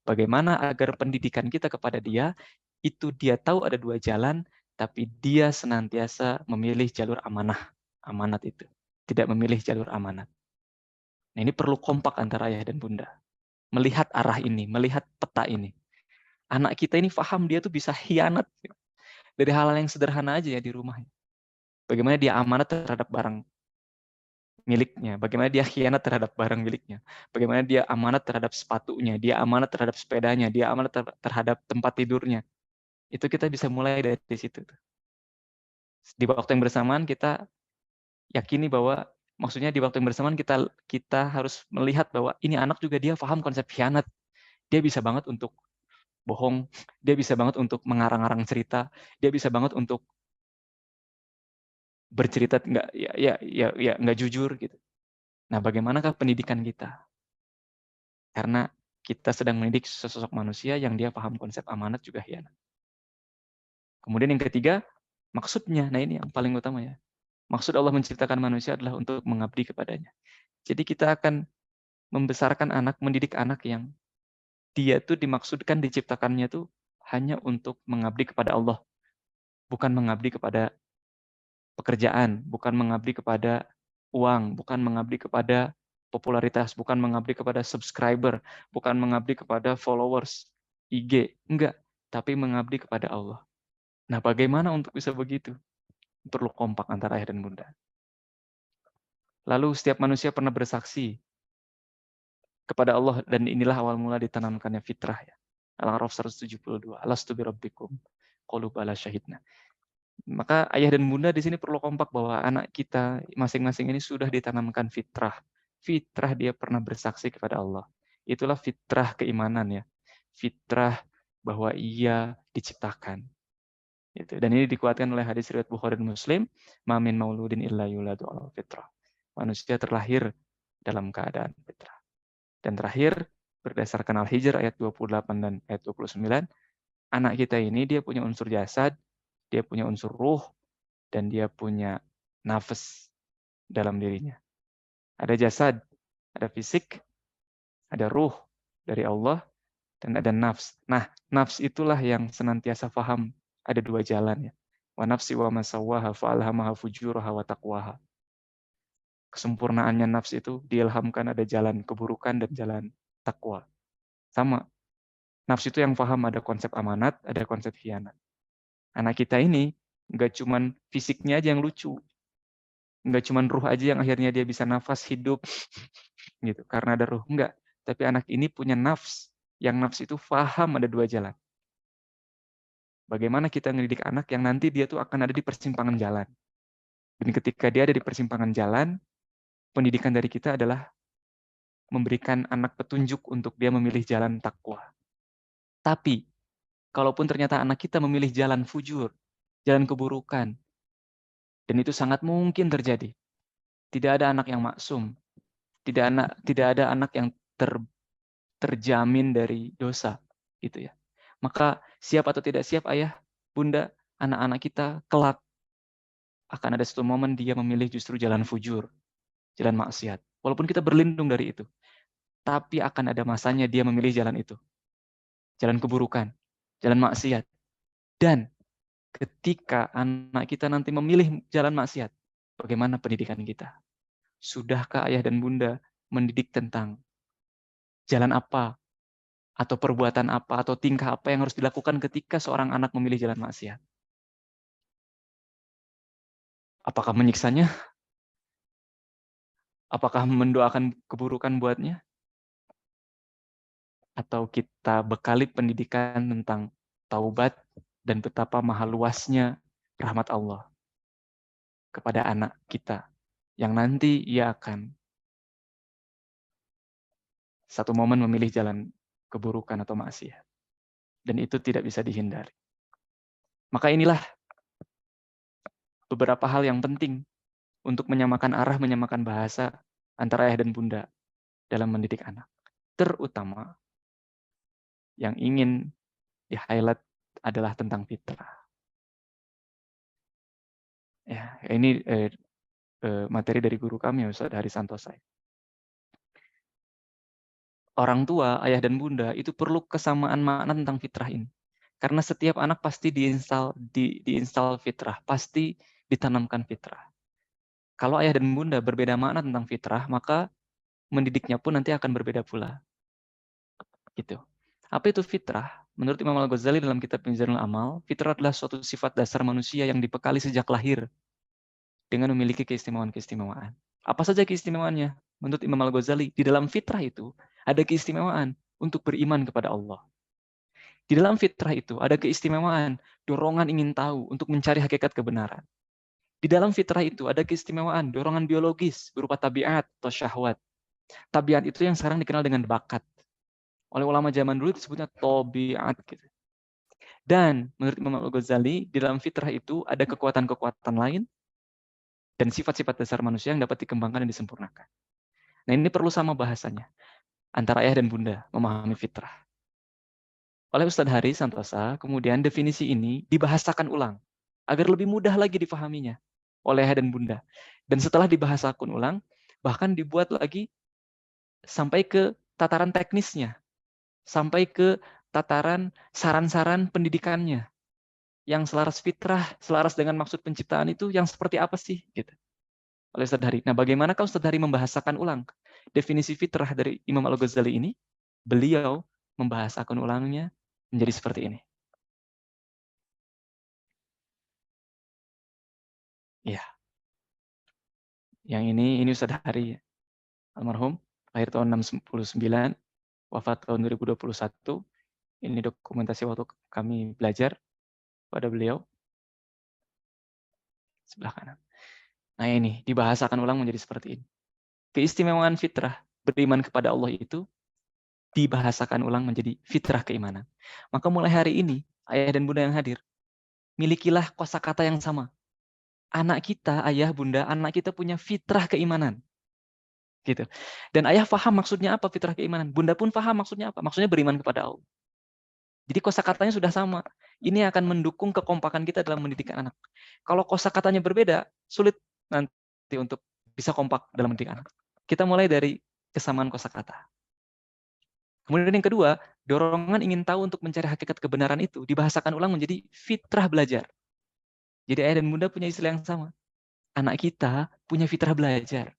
Bagaimana agar pendidikan kita kepada dia, itu dia tahu ada dua jalan, tapi dia senantiasa memilih jalur amanat itu. Tidak memilih jalur amanat. Nah, ini perlu kompak antara ayah dan bunda. Melihat arah ini, melihat peta ini. Anak kita ini paham dia tuh bisa khianat. Dari hal-hal yang sederhana aja ya di rumahnya. Bagaimana dia amanat terhadap barang miliknya, bagaimana dia khianat terhadap barang miliknya, bagaimana dia amanat terhadap sepatunya, dia amanat terhadap sepedanya, dia amanat terhadap tempat tidurnya. Itu kita bisa mulai dari situ. Di waktu yang bersamaan kita yakini bahwa, maksudnya di waktu yang bersamaan kita harus melihat bahwa ini anak juga dia paham konsep khianat. Dia bisa banget untuk bohong, dia bisa banget untuk mengarang-arang cerita, dia bisa banget untuk bercerita nggak jujur gitu. Nah, bagaimanakah pendidikan kita? Karena kita sedang mendidik sesosok manusia yang dia paham konsep amanat juga khianat. Kemudian yang ketiga, maksudnya. Nah, ini yang paling utama ya. Maksud Allah menciptakan manusia adalah untuk mengabdi kepadanya. Jadi kita akan membesarkan anak, mendidik anak yang dia tuh dimaksudkan diciptakannya tuh hanya untuk mengabdi kepada Allah. Bukan mengabdi kepada pekerjaan, bukan mengabdi kepada uang, bukan mengabdi kepada popularitas, bukan mengabdi kepada subscriber, bukan mengabdi kepada followers IG, enggak, tapi mengabdi kepada Allah. Nah, bagaimana untuk bisa begitu? Perlu kompak antara ayah dan bunda. Lalu setiap manusia pernah bersaksi kepada Allah dan inilah awal mula ditanamkannya fitrah ya. Al-A'raf 172. Alastu birabbikum qalu bala syahidna. Maka ayah dan bunda di sini perlu kompak bahwa anak kita masing-masing ini sudah ditanamkan fitrah. Fitrah dia pernah bersaksi kepada Allah. Itulah fitrah keimanan ya. Fitrah bahwa ia diciptakan. Itu. Dan ini dikuatkan oleh hadis riwayat Bukhari dan Muslim, "Ma min mauludin illa yuladu 'alal fitrah." Manusia terlahir dalam keadaan fitrah. Dan terakhir, berdasarkan Al-Hijr ayat 28 dan ayat 29, anak kita ini dia punya unsur jasad, dia punya unsur ruh, dan dia punya nafas dalam dirinya. Ada jasad, ada fisik, ada ruh dari Allah, dan ada nafs. Nah, nafs itulah yang senantiasa paham ada dua jalan ya. Wa nafsi wa masawwaha fa'alhamaha fujuraha wa taqwaha. Kesempurnaannya nafs itu diilhamkan ada jalan keburukan dan jalan takwa. Sama. Nafs itu yang paham ada konsep amanat, ada konsep khianat. Anak kita ini nggak cuman fisiknya aja yang lucu. Nggak cuman ruh aja yang akhirnya dia bisa nafas hidup gitu karena ada ruh. Enggak. Tapi anak ini punya nafs. Yang nafs itu paham ada dua jalan. Bagaimana kita ngedidik anak yang nanti dia tuh akan ada di persimpangan jalan. Dan ketika dia ada di persimpangan jalan, pendidikan dari kita adalah memberikan anak petunjuk untuk dia memilih jalan takwa. Tapi, kalaupun ternyata anak kita memilih jalan fujur, jalan keburukan, dan itu sangat mungkin terjadi. Tidak ada anak yang maksum. Tidak ada anak yang terjamin dari dosa. Gitu ya. Maka siap atau tidak siap ayah, bunda, anak-anak kita kelak akan ada satu momen dia memilih justru jalan fujur, jalan maksiat. Walaupun kita berlindung dari itu. Tapi akan ada masanya dia memilih jalan itu. Jalan keburukan, jalan maksiat. Dan ketika anak kita nanti memilih jalan maksiat, bagaimana pendidikan kita? Sudahkah ayah dan bunda mendidik tentang jalan apa, atau perbuatan apa, atau tingkah apa yang harus dilakukan ketika seorang anak memilih jalan maksiat. Apakah menyiksanya? Apakah mendoakan keburukan buatnya? Atau kita bekali pendidikan tentang taubat dan betapa maha luasnya rahmat Allah kepada anak kita, yang nanti ia akan satu momen memilih jalan keburukan atau maksiat. Dan itu tidak bisa dihindari. Maka inilah beberapa hal yang penting untuk menyamakan arah, menyamakan bahasa antara ayah dan bunda dalam mendidik anak. Terutama yang ingin di-highlight adalah tentang fitrah. Ya, ini materi dari guru kami, Ustaz Hari Santosai. Orang tua, ayah dan bunda itu perlu kesamaan makna tentang fitrah ini. Karena setiap anak pasti diinstal fitrah, pasti ditanamkan fitrah. Kalau ayah dan bunda berbeda makna tentang fitrah, maka mendidiknya pun nanti akan berbeda pula. Gitu. Apa itu fitrah? Menurut Imam Al-Ghazali dalam kitab Mizanul Amal, fitrah adalah suatu sifat dasar manusia yang dibekali sejak lahir dengan memiliki keistimewaan-keistimewaan. Apa saja keistimewaannya? Menurut Imam Al-Ghazali, di dalam fitrah itu ada keistimewaan untuk beriman kepada Allah. Di dalam fitrah itu ada keistimewaan, dorongan ingin tahu untuk mencari hakikat kebenaran. Di dalam fitrah itu ada keistimewaan, dorongan biologis berupa tabiat atau syahwat. Tabiat itu yang sekarang dikenal dengan bakat. Oleh ulama zaman dulu disebutnya tabiat. Gitu. Dan menurut Imam Al-Ghazali, di dalam fitrah itu ada kekuatan-kekuatan lain dan sifat-sifat dasar manusia yang dapat dikembangkan dan disempurnakan. Nah, ini perlu sama bahasanya antara ayah dan bunda memahami fitrah. Oleh Ustadz Hari Santosa, kemudian definisi ini dibahasakan ulang agar lebih mudah lagi difahaminya oleh ayah dan bunda. Dan setelah dibahasakan ulang, bahkan dibuat lagi sampai ke tataran teknisnya, sampai ke tataran saran-saran pendidikannya yang selaras fitrah, selaras dengan maksud penciptaan itu yang seperti apa sih? Gitu. Oleh Ustadz Hari. Nah, bagaimanakah Ustadz Hari membahasakan ulang definisi fitrah dari Imam Al-Ghazali ini? Beliau membahasakan ulangnya menjadi seperti ini. Ya. Yang ini Ustadz Hari almarhum, lahir tahun 69, wafat tahun 2021. Ini dokumentasi waktu kami belajar pada beliau. Sebelah kanan. Nah, ini dibahasakan ulang menjadi seperti ini. Keistimewaan fitrah beriman kepada Allah itu dibahasakan ulang menjadi fitrah keimanan. Maka mulai hari ini, ayah dan bunda yang hadir, milikilah kosakata yang sama. Anak kita, ayah, bunda, anak kita punya fitrah keimanan. Gitu. Dan ayah paham maksudnya apa fitrah keimanan. Bunda pun paham maksudnya apa. Maksudnya beriman kepada Allah. Jadi kosakatanya sudah sama. Ini akan mendukung kekompakan kita dalam mendidik anak. Kalau kosakatanya berbeda, sulit nanti untuk bisa kompak dalam mendidik anak. Kita mulai dari kesamaan kosakata. Kemudian yang kedua, dorongan ingin tahu untuk mencari hakikat kebenaran itu dibahasakan ulang menjadi fitrah belajar. Jadi ayah dan bunda punya istilah yang sama. Anak kita punya fitrah belajar.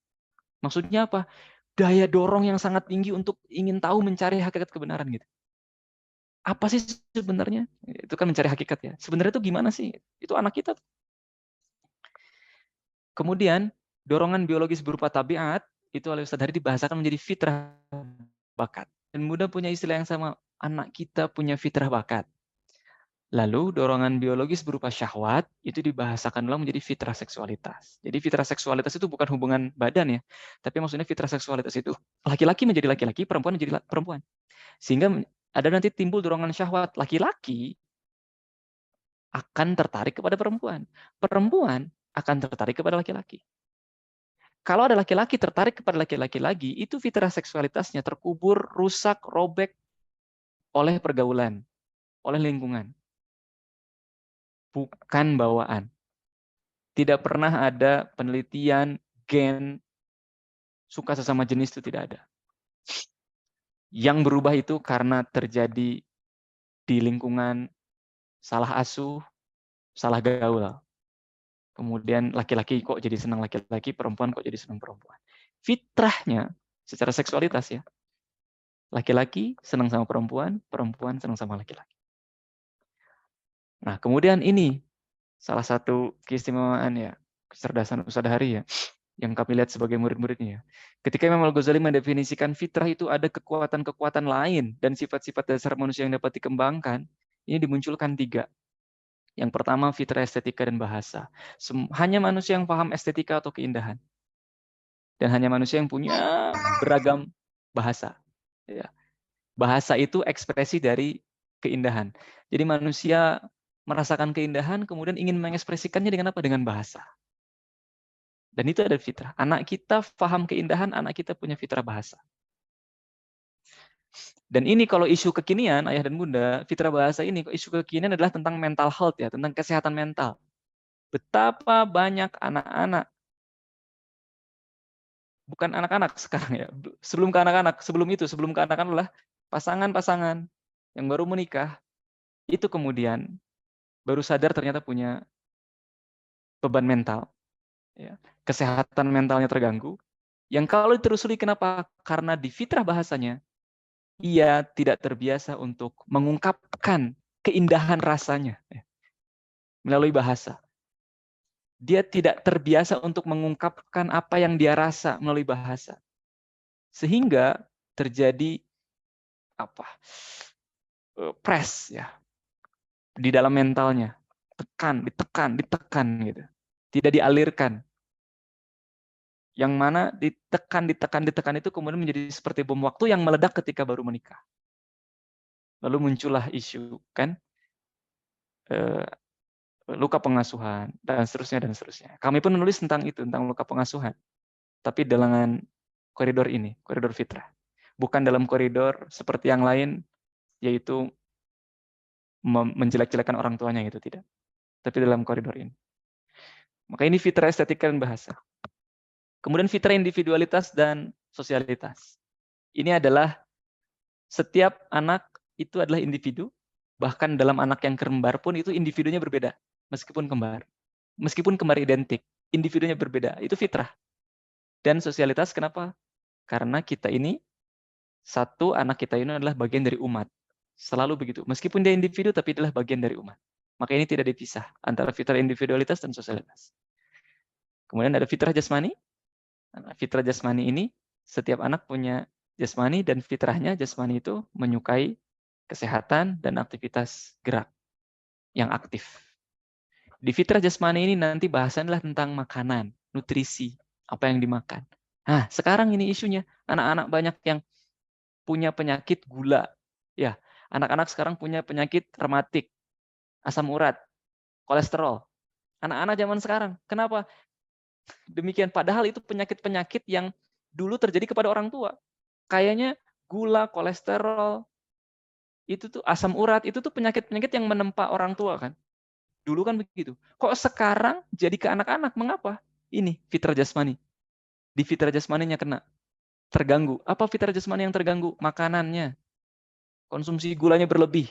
Maksudnya apa? Daya dorong yang sangat tinggi untuk ingin tahu mencari hakikat kebenaran gitu. Apa sih sebenarnya? Itu kan mencari hakikat ya. Sebenarnya itu gimana sih? Itu anak kita. Kemudian dorongan biologis berupa tabiat itu oleh Ustadz Hari dibahasakan menjadi fitrah bakat. Dan muda punya istilah yang sama, anak kita punya fitrah bakat. Lalu dorongan biologis berupa syahwat itu dibahasakan ulang menjadi fitrah seksualitas. Jadi fitrah seksualitas itu bukan hubungan badan ya, tapi maksudnya fitrah seksualitas itu laki-laki menjadi laki-laki, perempuan menjadi perempuan. Sehingga ada nanti timbul dorongan syahwat, laki-laki akan tertarik kepada perempuan. Perempuan akan tertarik kepada laki-laki. Kalau ada laki-laki tertarik kepada laki-laki lagi, itu fitrah seksualitasnya terkubur, rusak, robek oleh pergaulan, oleh lingkungan. Bukan bawaan. Tidak pernah ada penelitian gen suka sesama jenis itu tidak ada. Yang berubah itu karena terjadi di lingkungan salah asuh, salah gaul. Kemudian laki-laki kok jadi senang laki-laki, perempuan kok jadi senang perempuan. Fitrahnya secara seksualitas ya, Laki-laki senang sama perempuan, perempuan senang sama laki-laki. Nah, kemudian ini salah satu keistimewaan ya, kecerdasan Ustadz Hari ya, yang kami lihat sebagai murid-muridnya. Ketika Imam Al-Ghazali mendefinisikan fitrah itu ada kekuatan-kekuatan lain dan sifat-sifat dasar manusia yang dapat dikembangkan, ini dimunculkan 3. Yang pertama, fitrah estetika dan bahasa. Hanya manusia yang paham estetika atau keindahan. Dan hanya manusia yang punya beragam bahasa. Ya. Bahasa itu ekspresi dari keindahan. Jadi manusia merasakan keindahan, kemudian ingin mengekspresikannya dengan apa? Dengan bahasa. Dan itu ada fitrah. Anak kita paham keindahan, anak kita punya fitrah bahasa. Dan ini kalau isu kekinian, ayah dan bunda, fitrah bahasa ini, isu kekinian adalah tentang mental health ya, tentang kesehatan mental. Betapa banyak anak-anak, bukan anak-anak sekarang ya, sebelum ke anak-anak, sebelum ke anak-anak adalah pasangan-pasangan yang baru menikah, itu kemudian baru sadar ternyata punya beban mental. Ya. Kesehatan mentalnya terganggu, yang kalau diterusuri kenapa? Karena di fitrah bahasanya, ia tidak terbiasa untuk mengungkapkan keindahan rasanya melalui bahasa. Dia tidak terbiasa untuk mengungkapkan apa yang dia rasa melalui bahasa. Sehingga terjadi press ya di dalam mentalnya. Ditekan gitu. Tidak dialirkan. Yang mana ditekan itu kemudian menjadi seperti bom waktu yang meledak ketika baru menikah. Lalu muncullah isu kan luka pengasuhan dan seterusnya. Kami pun menulis tentang itu, tentang luka pengasuhan. Tapi dengan koridor ini, koridor fitrah. Bukan dalam koridor seperti yang lain, yaitu menjelek-jelekan orang tuanya gitu, tidak. Tapi dalam koridor ini. Maka ini fitrah estetika dan bahasa. Kemudian fitrah individualitas dan sosialitas. Ini adalah setiap anak itu adalah individu, bahkan dalam anak yang kembar pun itu individunya berbeda, meskipun kembar. Meskipun kembar identik, individunya berbeda. Itu fitrah. Dan sosialitas kenapa? Karena kita ini, anak kita ini adalah bagian dari umat. Selalu begitu. Meskipun dia individu, tapi adalah bagian dari umat. Maka ini tidak dipisah antara fitrah individualitas dan sosialitas. Kemudian ada fitrah jasmani. Fitrah jasmani ini, setiap anak punya jasmani, dan fitrahnya jasmani itu menyukai kesehatan dan aktivitas gerak yang aktif. Di fitrah jasmani ini nanti bahasan adalah tentang makanan, nutrisi, apa yang dimakan. Nah, sekarang ini isunya, anak-anak banyak yang punya penyakit gula. Ya, anak-anak sekarang punya penyakit rematik, asam urat, kolesterol. Anak-anak zaman sekarang, kenapa? Demikian, padahal itu penyakit-penyakit yang dulu terjadi kepada orang tua. Kayaknya gula, kolesterol, itu tuh asam urat, itu tuh penyakit-penyakit yang menempa orang tua kan. Dulu kan begitu. Kok sekarang jadi ke anak-anak? Mengapa? Ini fitrah jasmani. Di fitrah jasmaninya kena. Terganggu. Apa fitrah jasmani yang terganggu? Makanannya. Konsumsi gulanya berlebih.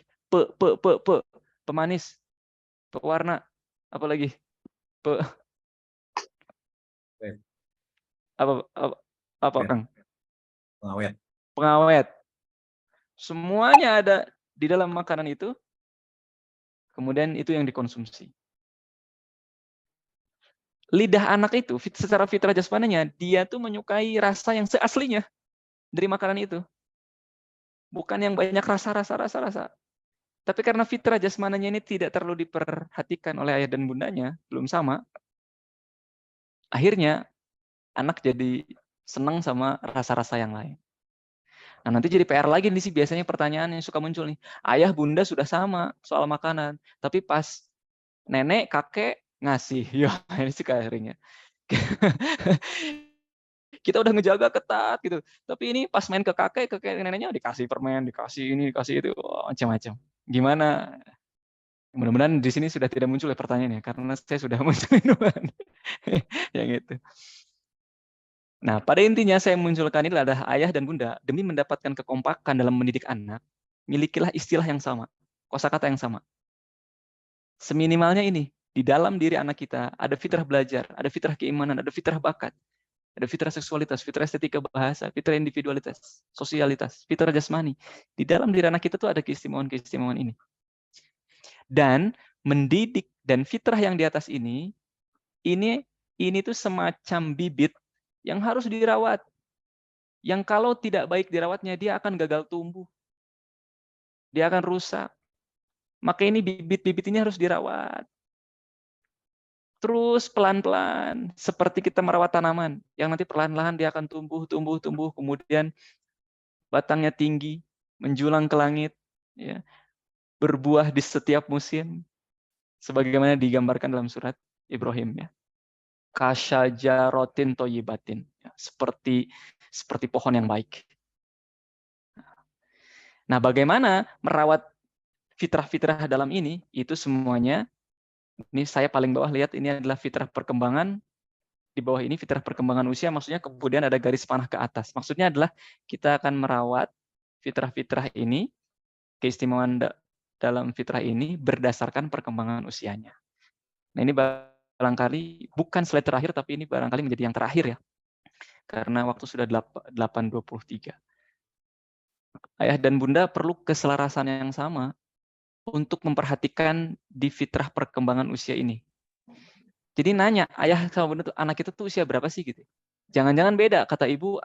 Pemanis. Pewarna. Apalagi? Apa Kang? Pengawet. Pengawet. Semuanya ada di dalam makanan itu. Kemudian itu yang dikonsumsi. Lidah anak itu, secara fitrah jasmaninya, dia tuh menyukai rasa yang seaslinya dari makanan itu. Bukan yang banyak rasa. Tapi karena fitrah jasmaninya ini tidak terlalu diperhatikan oleh ayah dan bundanya, belum sama, akhirnya anak jadi senang sama rasa-rasa yang lain. Nah, nanti jadi PR lagi nih sih, biasanya pertanyaan yang suka muncul nih. Ayah bunda sudah sama soal makanan, tapi pas nenek, kakek ngasih. Ya, ini sih akhirnya. Kita udah ngejaga ketat gitu. Tapi ini pas main ke kakek neneknya dikasih permen, dikasih ini, dikasih itu, macam-macam. Gimana? Mudah-mudahan di sini sudah tidak muncul pertanyaannya, karena saya sudah muncul duluan. Yang itu. Nah, pada intinya saya munculkan ini adalah ayah dan bunda, demi mendapatkan kekompakan dalam mendidik anak, milikilah istilah yang sama, kosakata yang sama. Seminimalnya ini, di dalam diri anak kita ada fitrah belajar, ada fitrah keimanan, ada fitrah bakat. Ada fitrah seksualitas, fitrah estetika bahasa, fitrah individualitas, sosialitas, fitrah jasmani. Di dalam diri anak kita tuh ada keistimewaan-keistimewaan ini. Dan mendidik dan fitrah yang di atas ini tuh semacam bibit yang harus dirawat. Yang kalau tidak baik dirawatnya, dia akan gagal tumbuh. Dia akan rusak. Maka ini bibit-bibit ini harus dirawat. Terus pelan-pelan, seperti kita merawat tanaman, yang nanti perlahan-lahan dia akan tumbuh, kemudian batangnya tinggi, menjulang ke langit, ya, berbuah di setiap musim, sebagaimana digambarkan dalam surat Ibrahim. Ya. Kasyajarotin toyibatin, ya, seperti pohon yang baik. Nah, bagaimana merawat fitrah-fitrah dalam ini? Itu semuanya. Ini saya paling bawah lihat, ini adalah fitrah perkembangan. Di bawah ini fitrah perkembangan usia, maksudnya kemudian ada garis panah ke atas. Maksudnya adalah kita akan merawat fitrah-fitrah ini, keistimewaan dalam fitrah ini berdasarkan perkembangan usianya. Nah, ini barangkali bukan slide terakhir, tapi ini barangkali menjadi yang terakhir ya. Karena waktu sudah 8.23. Ayah dan bunda perlu keselarasan yang sama untuk memperhatikan di fitrah perkembangan usia ini. Jadi nanya, ayah sama bunda tuh, anak kita tuh usia berapa sih gitu. Jangan-jangan beda, kata ibu,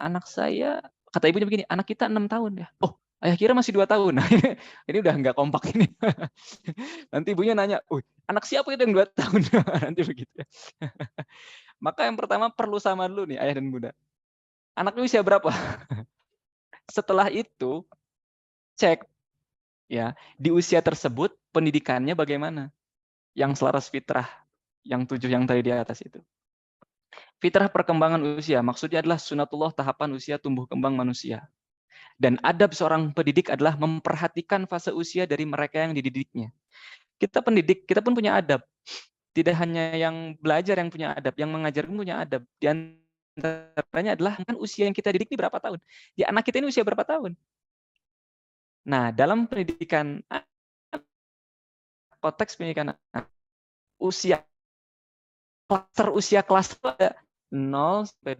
anak saya, kata ibunya begini, anak kita 6 tahun ya. Oh, ayah kira masih 2 tahun. Nah, ini udah nggak kompak ini. Nanti ibunya nanya, anak siapa itu yang 2 tahun? Nanti begitu ya. Maka yang pertama perlu sama dulu nih, ayah dan bunda. Anaknya usia berapa? Setelah itu, cek ya di usia tersebut pendidikannya bagaimana, yang selaras fitrah, yang 7 yang tadi di atas itu. Fitrah perkembangan usia maksudnya adalah sunatullah tahapan usia tumbuh kembang manusia. Dan adab seorang pendidik adalah memperhatikan fase usia dari mereka yang dididiknya. Kita pendidik, kita pun punya adab. Tidak hanya yang belajar yang punya adab, yang mengajar pun punya adab. Di antaranya adalah kan usia yang kita didik ini berapa tahun? Ya anak kita ini usia berapa tahun? Nah, dalam pendidikan konteks pendidikan usia kelas ada 0 sampai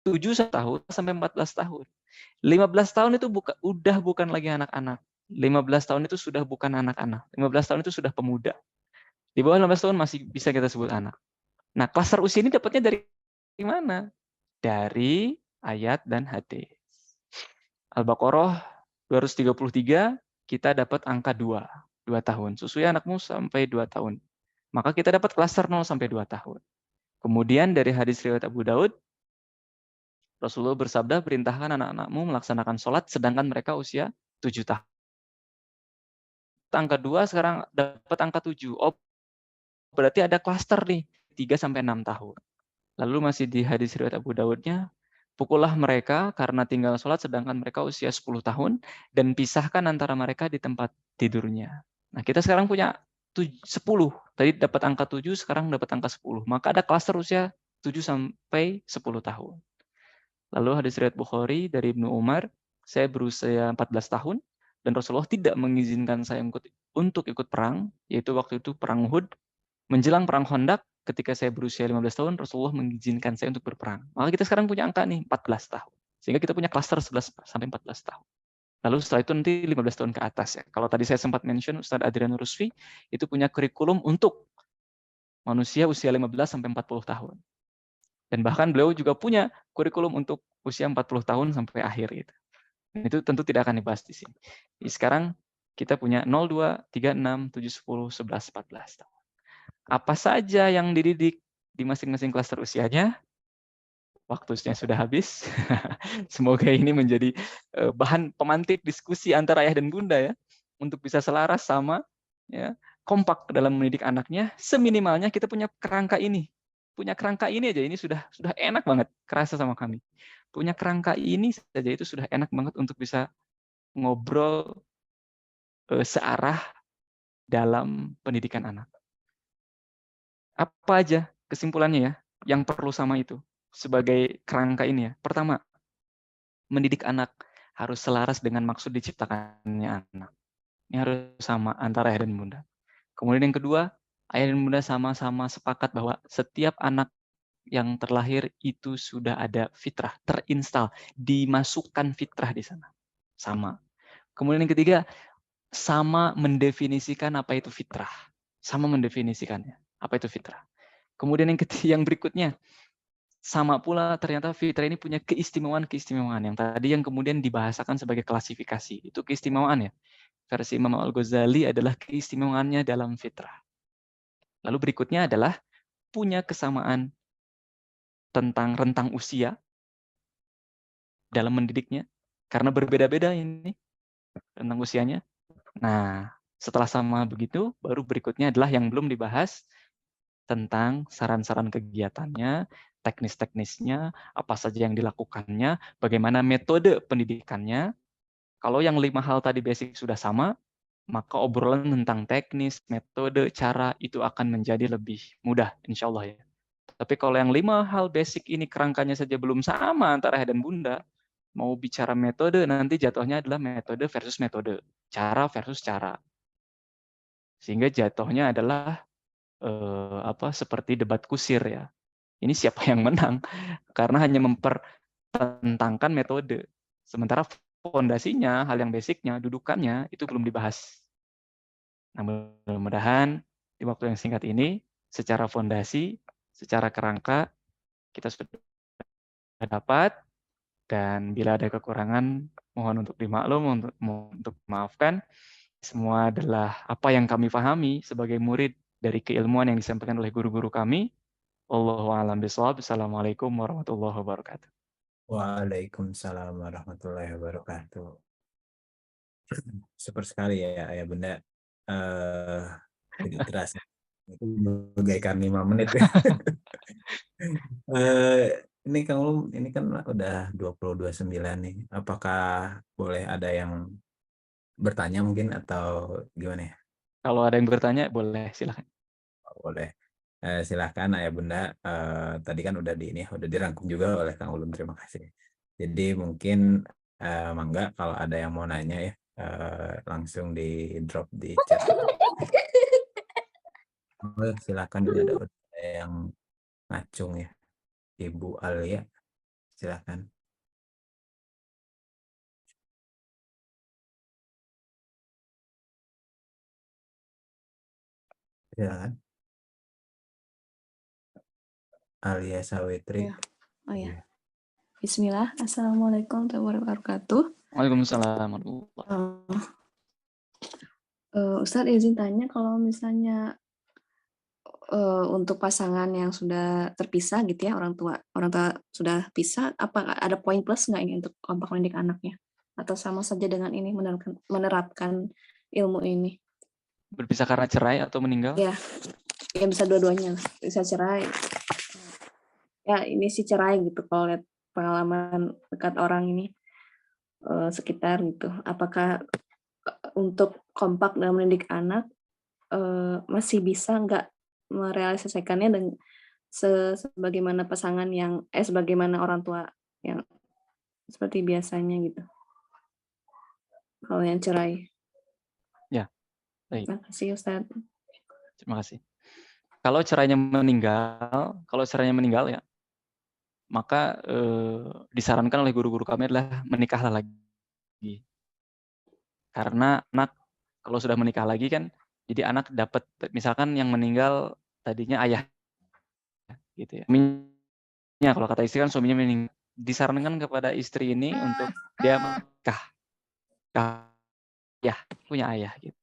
7 tahun sampai 14 tahun. 15 tahun itu udah bukan lagi anak-anak. 15 tahun itu sudah bukan anak-anak. 15 tahun itu sudah pemuda. Di bawah 15 tahun masih bisa kita sebut anak. Nah, klaster usia ini dapatnya dari mana? Dari ayat dan hadis. Al-Baqarah 233, kita dapat angka 2 tahun. Susui anakmu sampai 2 tahun. Maka kita dapat klaster 0 sampai 2 tahun. Kemudian dari hadis riwayat Abu Daud, Rasulullah bersabda, perintahkan anak-anakmu melaksanakan sholat sedangkan mereka usia 7 tahun. Angka 2 sekarang dapat angka 7. Oh, berarti ada klaster nih, 3 sampai 6 tahun. Lalu masih di hadis riwayat Abu Daudnya, pukullah mereka karena tinggal sholat sedangkan mereka usia 10 tahun dan pisahkan antara mereka di tempat tidurnya. Nah, kita sekarang punya 10. Tadi dapat angka 7, sekarang dapat angka 10. Maka ada klaster usia 7 sampai 10 tahun. Lalu hadis riwayat Bukhari dari Ibnu Umar, saya berusia 14 tahun dan Rasulullah tidak mengizinkan saya untuk ikut perang, yaitu waktu itu perang Uhud. Menjelang perang Khandaq, ketika saya berusia 15 tahun, Rasulullah mengizinkan saya untuk berperang. Maka kita sekarang punya angka nih, 14 tahun. Sehingga kita punya klaster 11 sampai 14 tahun. Lalu setelah itu nanti 15 tahun ke atas ya. Kalau tadi saya sempat mention Ustaz Adrian Rusfi itu punya kurikulum untuk manusia usia 15 sampai 40 tahun. Dan bahkan beliau juga punya kurikulum untuk usia 40 tahun sampai akhir gitu. Dan itu tentu tidak akan dibahas di sini. Jadi sekarang kita punya 02, 36, 7, 10, 11, 14 tahun. Apa saja yang dididik di masing-masing klaster usianya? Waktunya sudah habis. Semoga ini menjadi bahan pemantik diskusi antara ayah dan bunda ya, untuk bisa selaras sama ya, kompak dalam mendidik anaknya. Seminimalnya kita punya kerangka ini. Punya kerangka ini aja ini sudah enak banget kerasa sama kami. Punya kerangka ini saja itu sudah enak banget untuk bisa ngobrol searah dalam pendidikan anak. Apa aja kesimpulannya ya yang perlu sama itu sebagai kerangka ini ya. Pertama, mendidik anak harus selaras dengan maksud diciptakannya anak. Ini harus sama antara ayah dan bunda. Kemudian yang kedua, Ayah dan bunda sama-sama sepakat bahwa setiap anak yang terlahir itu sudah ada fitrah, terinstal, dimasukkan fitrah di sana. Sama. Kemudian yang ketiga, sama mendefinisikan apa itu fitrah. Sama mendefinisikannya. Apa itu fitrah. Kemudian yang berikutnya, sama pula ternyata fitrah ini punya keistimewaan-keistimewaan. Yang tadi yang kemudian dibahasakan sebagai klasifikasi. Itu keistimewaan ya. Versi Imam Al-Ghazali adalah keistimewaannya dalam fitrah. Lalu berikutnya adalah punya kesamaan tentang rentang usia dalam mendidiknya. Karena berbeda-beda ini rentang usianya. Nah, setelah sama begitu, baru berikutnya adalah yang belum dibahas tentang saran-saran kegiatannya, teknis-teknisnya, apa saja yang dilakukannya, bagaimana metode pendidikannya. Kalau yang 5 hal tadi basic sudah sama, maka obrolan tentang teknis, metode, cara itu akan menjadi lebih mudah, insya Allah ya. Tapi kalau yang 5 hal basic ini kerangkanya saja belum sama antara ayah dan bunda, mau bicara metode nanti jatuhnya adalah metode versus metode, cara versus cara. Sehingga jatuhnya adalah seperti debat kusir ya. Ini siapa yang menang? Karena hanya mempertentangkan metode. Sementara fondasinya, hal yang basicnya, dudukannya itu belum dibahas. Nah, mudah-mudahan di waktu yang singkat ini, secara fondasi, secara kerangka, kita sudah dapat, dan bila ada kekurangan, mohon untuk dimaklum, untuk maafkan. Semua adalah apa yang kami pahami sebagai murid dari keilmuan yang disampaikan oleh guru-guru kami. Wallahu a'lam bishawab. Assalamualaikum warahmatullahi wabarakatuh. Waalaikumsalam warahmatullahi wabarakatuh. Super sekali ya ayah bunda. Tidak terasa. Itu bagaikan 5 menit. Ini Kang Ulum, ini kan udah 20.29 nih. Apakah boleh ada yang bertanya mungkin atau gimana ya? Kalau ada yang bertanya, boleh silakan. Boleh. Silahkan ayah bunda. Tadi kan udah udah dirangkum juga oleh Kang Ulum. Terima kasih. Jadi mungkin mangga kalau ada yang mau nanya ya, langsung di drop di chat. Silahkan juga ada yang ngacung ya, Ibu Alia, silahkan. Silahkan. Alia Sawitri. Ya. Oh ya. Bismillah. Assalamualaikum warahmatullahi wabarakatuh. Waalaikumsalam. Ustadz izin tanya kalau misalnya untuk pasangan yang sudah terpisah gitu ya, orang tua sudah pisah, apa ada poin plus nggak ini untuk kompak mendidik anaknya? Atau sama saja dengan ini menerapkan ilmu ini? Berpisah karena cerai atau meninggal? Ya bisa dua-duanya, bisa cerai. Ya ini sih cerai gitu kalau lihat pengalaman dekat orang ini sekitar gitu. Apakah untuk kompak dalam mendidik anak masih bisa nggak merealisasikannya dan sebagaimana pasangan yang sebagaimana orang tua yang seperti biasanya gitu. Kalau yang cerai. Ya, baik. Terima kasih Ustaz. Terima kasih. Kalau cerainya meninggal ya, maka disarankan oleh guru-guru kami adalah menikahlah lagi. Karena anak kalau sudah menikah lagi kan, jadi anak dapat, misalkan yang meninggal tadinya ayah, gitu ya. Suaminya, kalau kata istri kan suaminya meninggal, disarankan kepada istri ini untuk dia menikah, ya punya ayah gitu.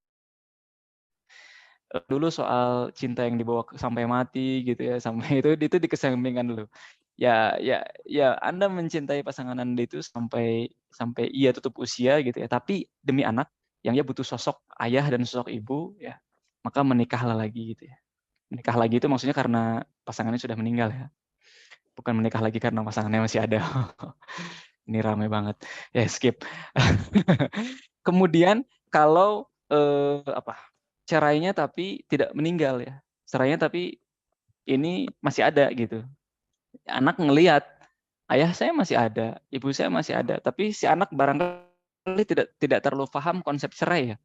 Dulu soal cinta yang dibawa sampai mati gitu ya, sampai itu dikesampingkan dulu. Ya Anda mencintai pasangan Anda itu sampai ia tutup usia gitu ya, tapi demi anak yang ia butuh sosok ayah dan sosok ibu ya, maka menikahlah lagi gitu ya. Menikah lagi itu maksudnya karena pasangannya sudah meninggal ya, bukan menikah lagi karena pasangannya masih ada. Ini ramai banget ya, skip. Kemudian kalau cerainya tapi tidak meninggal ya, cerainya tapi ini masih ada gitu. Anak ngelihat ayah saya masih ada, ibu saya masih ada, tapi si anak barangkali tidak terlalu paham konsep cerai ya.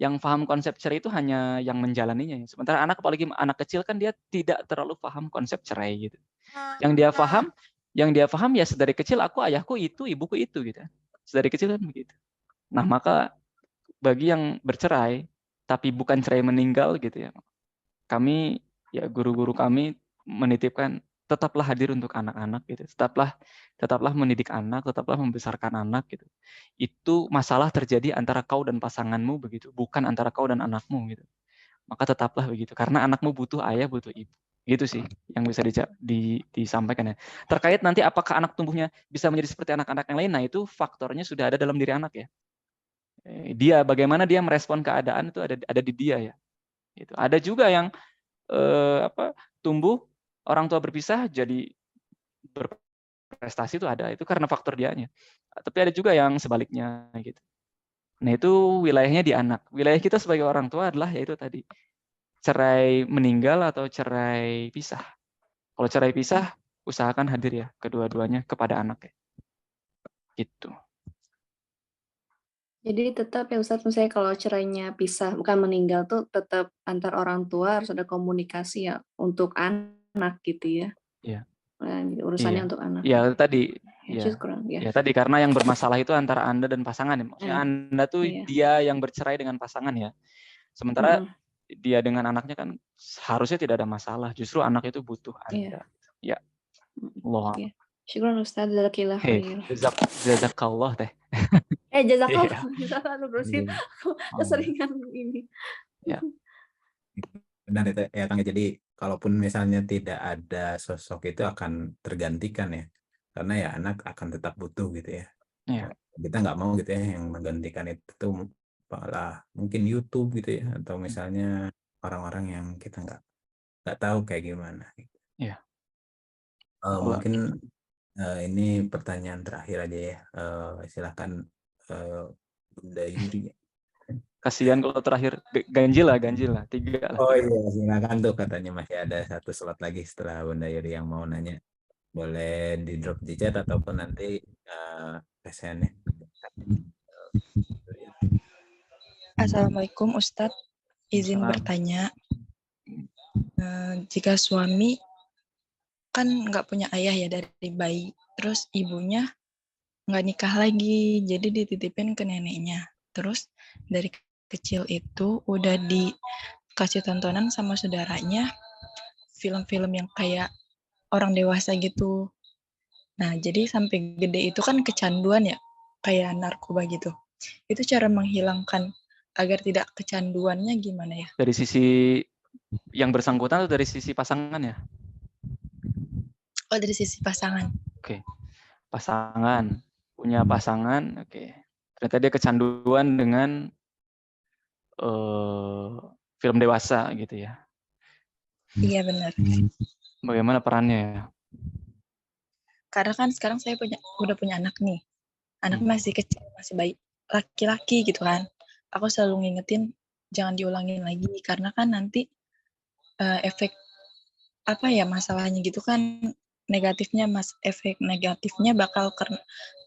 yang paham konsep cerai itu hanya yang menjalaninya ya. Sementara anak, apalagi anak kecil kan dia tidak terlalu paham konsep cerai gitu. Yang dia paham ya sedari kecil aku ayahku itu, ibuku itu gitu. Sedari kecil kan begitu. Nah, maka bagi yang bercerai tapi bukan cerai meninggal gitu ya. Kami ya guru-guru kami menitipkan tetaplah hadir untuk anak-anak gitu. Tetaplah mendidik anak, tetaplah membesarkan anak gitu. Itu masalah terjadi antara kau dan pasanganmu begitu, bukan antara kau dan anakmu gitu. Maka tetaplah begitu karena anakmu butuh ayah, butuh ibu. Gitu sih yang bisa disampaikan ya. Terkait nanti apakah anak tumbuhnya bisa menjadi seperti anak-anak yang lain, nah itu faktornya sudah ada dalam diri anak ya. Dia bagaimana dia merespon keadaan itu ada di dia ya. Gitu. Ada juga yang tumbuh orang tua berpisah jadi berprestasi itu ada, itu karena faktor dianya. Tapi ada juga yang sebaliknya gitu. Nah, itu wilayahnya di anak. Wilayah kita sebagai orang tua adalah yaitu tadi cerai meninggal atau cerai pisah. Kalau cerai pisah usahakan hadir ya kedua-duanya kepada anak ya. Gitu. Jadi tetap ya Ustadz, misalnya kalau cerainya pisah, bukan meninggal tuh tetap antar orang tua harus ada komunikasi ya untuk anak gitu ya. Iya. Nah, urusannya Iya. untuk anak. Ya tadi Ya, ya. kurang ya. Ya tadi karena yang bermasalah itu antara Anda dan pasangan ya. Maksudnya Anda tuh Iya. dia yang bercerai dengan pasangan ya. Sementara dia dengan anaknya kan harusnya tidak ada masalah. Justru anak itu butuh Anda. Ya. Allah. Iya. Syukran Ustaz, jazakallah khair. Jazakallah teh. Jazakallah. Jazakallah bersih. Iya. Keseringan ini. Ya. Dan itu ya Kang, jadi kalaupun misalnya tidak ada sosok itu akan tergantikan ya. Karena ya anak akan tetap butuh gitu ya. Iya. Kita nggak mau gitu ya yang menggantikan itu malah mungkin YouTube gitu ya, atau misalnya orang-orang yang kita nggak tahu kayak gimana. Iya. Mungkin ini pertanyaan terakhir aja ya. Silakan Bunda Yuri. Kasihan kalau terakhir ganjil lah 3 lah. Oh iya, silakan tuh, katanya masih ada 1 slot lagi setelah Bunda Yuri yang mau nanya. Boleh di drop di chat ataupun nanti pesannya. Assalamualaikum Ustadz, izin bertanya, jika suami kan nggak punya ayah ya dari bayi, terus ibunya nggak nikah lagi, jadi dititipin ke neneknya. Terus dari kecil itu udah dikasih tontonan sama saudaranya film-film yang kayak orang dewasa gitu. Nah, jadi sampai gede itu kan kecanduan ya, kayak narkoba gitu. Itu cara menghilangkan agar tidak kecanduannya gimana ya? Dari sisi yang bersangkutan atau dari sisi pasangan ya? Oh, dari sisi pasangan. Oke. Pasangan. Punya pasangan, oke. Ternyata dia kecanduan dengan film dewasa gitu ya. Iya, benar. Bagaimana perannya ya? Karena kan sekarang saya udah punya anak nih. Anak masih kecil, masih bayi, laki-laki gitu kan. Aku selalu ngingetin jangan diulangin lagi karena kan nanti efek masalahnya gitu kan negatifnya, efek negatifnya bakal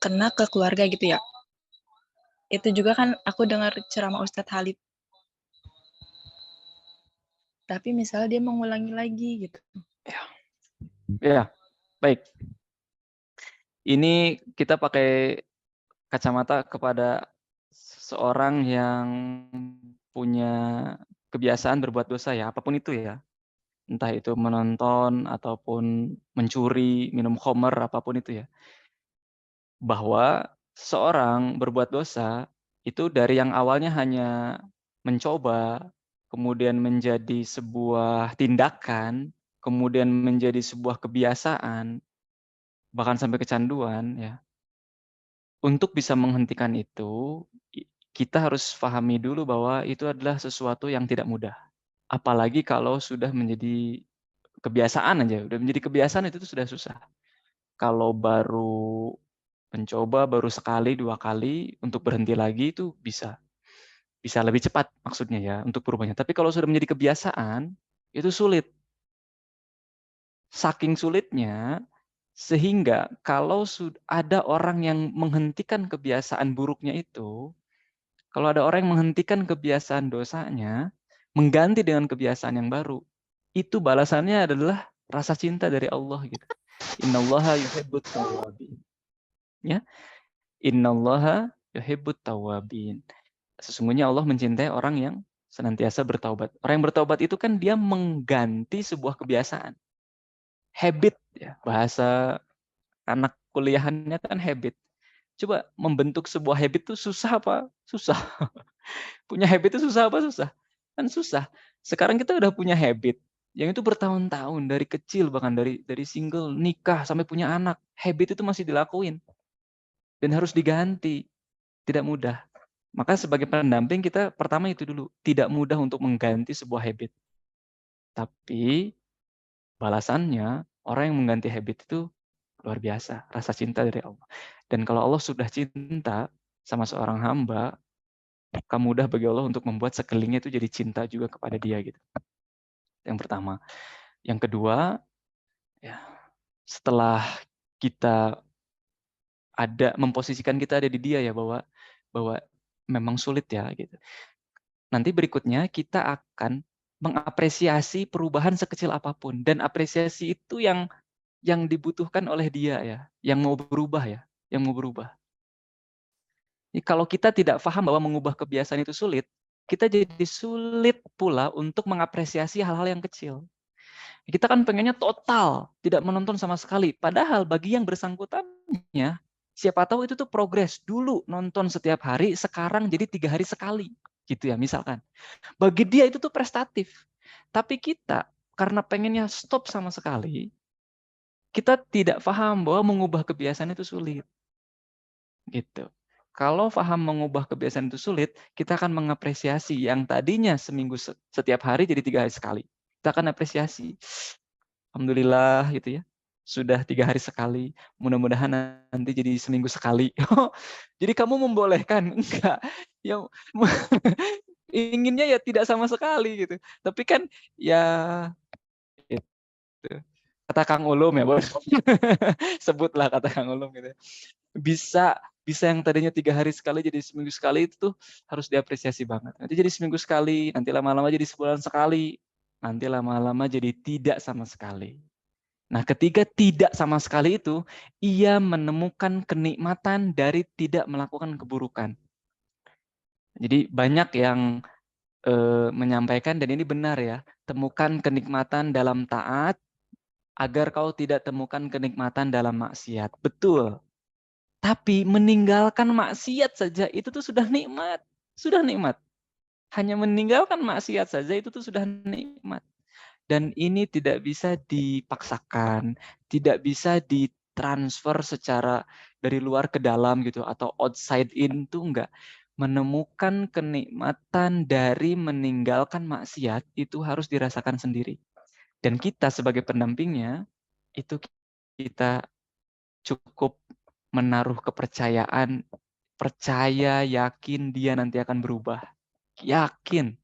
kena ke keluarga gitu ya. Itu juga kan aku dengar ceramah Ustadz Halid. Tapi misalnya dia mengulangi lagi gitu. Ya, baik. Ini kita pakai kacamata kepada seorang yang punya kebiasaan berbuat dosa ya, apapun itu ya. Entah itu menonton ataupun mencuri, minum khamar, apapun itu ya. Bahwa seorang berbuat dosa itu dari yang awalnya hanya mencoba, kemudian menjadi sebuah tindakan, kemudian menjadi sebuah kebiasaan, bahkan sampai kecanduan ya. Untuk bisa menghentikan itu, kita harus pahami dulu bahwa itu adalah sesuatu yang tidak mudah. Apalagi kalau sudah menjadi kebiasaan aja, udah menjadi kebiasaan itu sudah susah. Kalau baru mencoba, baru sekali, 2 kali, untuk berhenti lagi itu bisa lebih cepat maksudnya ya, untuk berubahnya. Tapi kalau sudah menjadi kebiasaan, itu sulit. Saking sulitnya, sehingga kalau ada orang yang menghentikan kebiasaan buruknya itu, Kalau ada orang yang menghentikan kebiasaan dosanya, mengganti dengan kebiasaan yang baru, itu balasannya adalah rasa cinta dari Allah gitu. Innallaha yuhibbut tawwabin. Ya. Innallaha yuhibbut tawwabin. Sesungguhnya Allah mencintai orang yang senantiasa bertaubat. Orang yang bertaubat itu kan dia mengganti sebuah kebiasaan. Habit ya, bahasa anak kuliahannya kan habit. Coba membentuk sebuah habit itu susah apa? Susah. Punya habit itu susah apa? Susah. Kan susah. Sekarang kita udah punya habit yang itu bertahun-tahun dari kecil, bahkan dari single, nikah sampai punya anak. Habit itu masih dilakuin dan harus diganti. Tidak mudah. Maka sebagai pendamping kita pertama itu dulu, tidak mudah untuk mengganti sebuah habit. Tapi balasannya orang yang mengganti habit itu luar biasa, rasa cinta dari Allah. Dan kalau Allah sudah cinta sama seorang hamba, maka mudah bagi Allah untuk membuat sekelilingnya itu jadi cinta juga kepada dia gitu. Yang pertama. Yang kedua, ya, setelah kita memposisikan kita ada di dia ya, bahwa memang sulit ya gitu. Nanti berikutnya kita akan mengapresiasi perubahan sekecil apapun, dan apresiasi itu yang dibutuhkan oleh dia ya, yang mau berubah ya, yang mau berubah. Jadi kalau kita tidak paham bahwa mengubah kebiasaan itu sulit, kita jadi sulit pula untuk mengapresiasi hal-hal yang kecil. Kita kan pengennya total, tidak menonton sama sekali. Padahal bagi yang bersangkutannya, siapa tahu itu tuh progres. Dulu nonton setiap hari, sekarang jadi 3 hari sekali. Gitu ya, misalkan. Bagi dia itu tuh prestatif. Tapi kita, karena pengennya stop sama sekali, kita tidak paham bahwa mengubah kebiasaan itu sulit. Gitu. Kalau paham mengubah kebiasaan itu sulit, kita akan mengapresiasi yang tadinya seminggu setiap hari jadi 3 hari sekali. Kita akan apresiasi. Alhamdulillah gitu ya. Sudah 3 hari sekali. Mudah-mudahan nanti jadi seminggu sekali. Jadi kamu membolehkan? Enggak. Ya, inginnya ya tidak sama sekali gitu. Tapi kan ya gitu. Kata Kang Ulum ya, boleh. Sebutlah kata Kang Ulum gitu. Bisa yang tadinya 3 hari sekali jadi seminggu sekali, itu tuh harus diapresiasi banget. Nanti jadi seminggu sekali, nanti lama-lama jadi sebulan sekali, nanti lama-lama jadi tidak sama sekali. Nah, ketika tidak sama sekali itu, ia menemukan kenikmatan dari tidak melakukan keburukan. Jadi banyak yang menyampaikan, dan ini benar ya, temukan kenikmatan dalam taat, agar kau tidak temukan kenikmatan dalam maksiat. Betul. Tapi meninggalkan maksiat saja itu tuh sudah nikmat. Sudah nikmat. Hanya meninggalkan maksiat saja itu tuh sudah nikmat. Dan ini tidak bisa dipaksakan, tidak bisa ditransfer secara dari luar ke dalam gitu, atau outside in tuh enggak. Menemukan kenikmatan dari meninggalkan maksiat itu harus dirasakan sendiri. Dan kita sebagai pendampingnya, itu kita cukup menaruh kepercayaan, percaya, yakin dia nanti akan berubah. Yakin.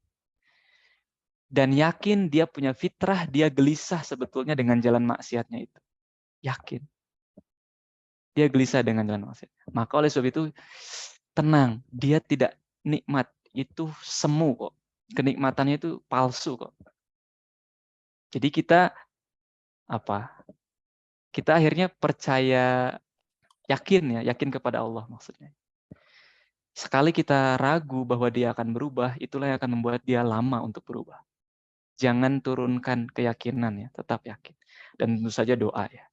Dan yakin dia punya fitrah, dia gelisah sebetulnya dengan jalan maksiatnya itu. Yakin. Dia gelisah dengan jalan maksiat. Maka oleh sebab itu, tenang, dia tidak nikmat. Itu semu kok. Kenikmatannya itu palsu kok. Jadi kita kita akhirnya percaya, yakin kepada Allah maksudnya. Sekali kita ragu bahwa dia akan berubah, itulah yang akan membuat dia lama untuk berubah. Jangan turunkan keyakinan ya, tetap yakin. Dan tentu saja doa ya.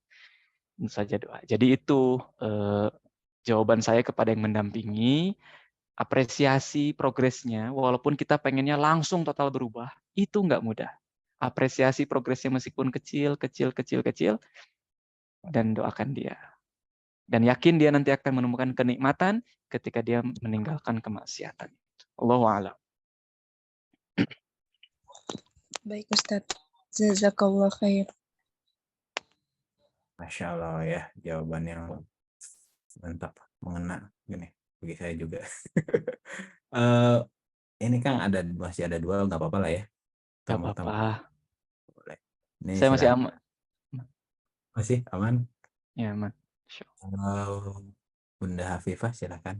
Tentu saja doa. Jadi itu jawaban saya kepada yang mendampingi, apresiasi progresnya, walaupun kita pengennya langsung total berubah, itu nggak mudah. Apresiasi progresnya meskipun kecil, dan doakan dia. Dan yakin dia nanti akan menemukan kenikmatan ketika dia meninggalkan kemaksiatan. Allahu a'lam. Baik Ustadz, jazakallah khair. Masya Allah ya, jawaban yang mantap, mengena gini bagi saya juga. Ini Kang masih ada 2, nggak apa-apa lah ya. Nggak apa-apa. Boleh. Ini Saya masih aman. Masih aman? Ya, aman. Bunda Hafifah silakan.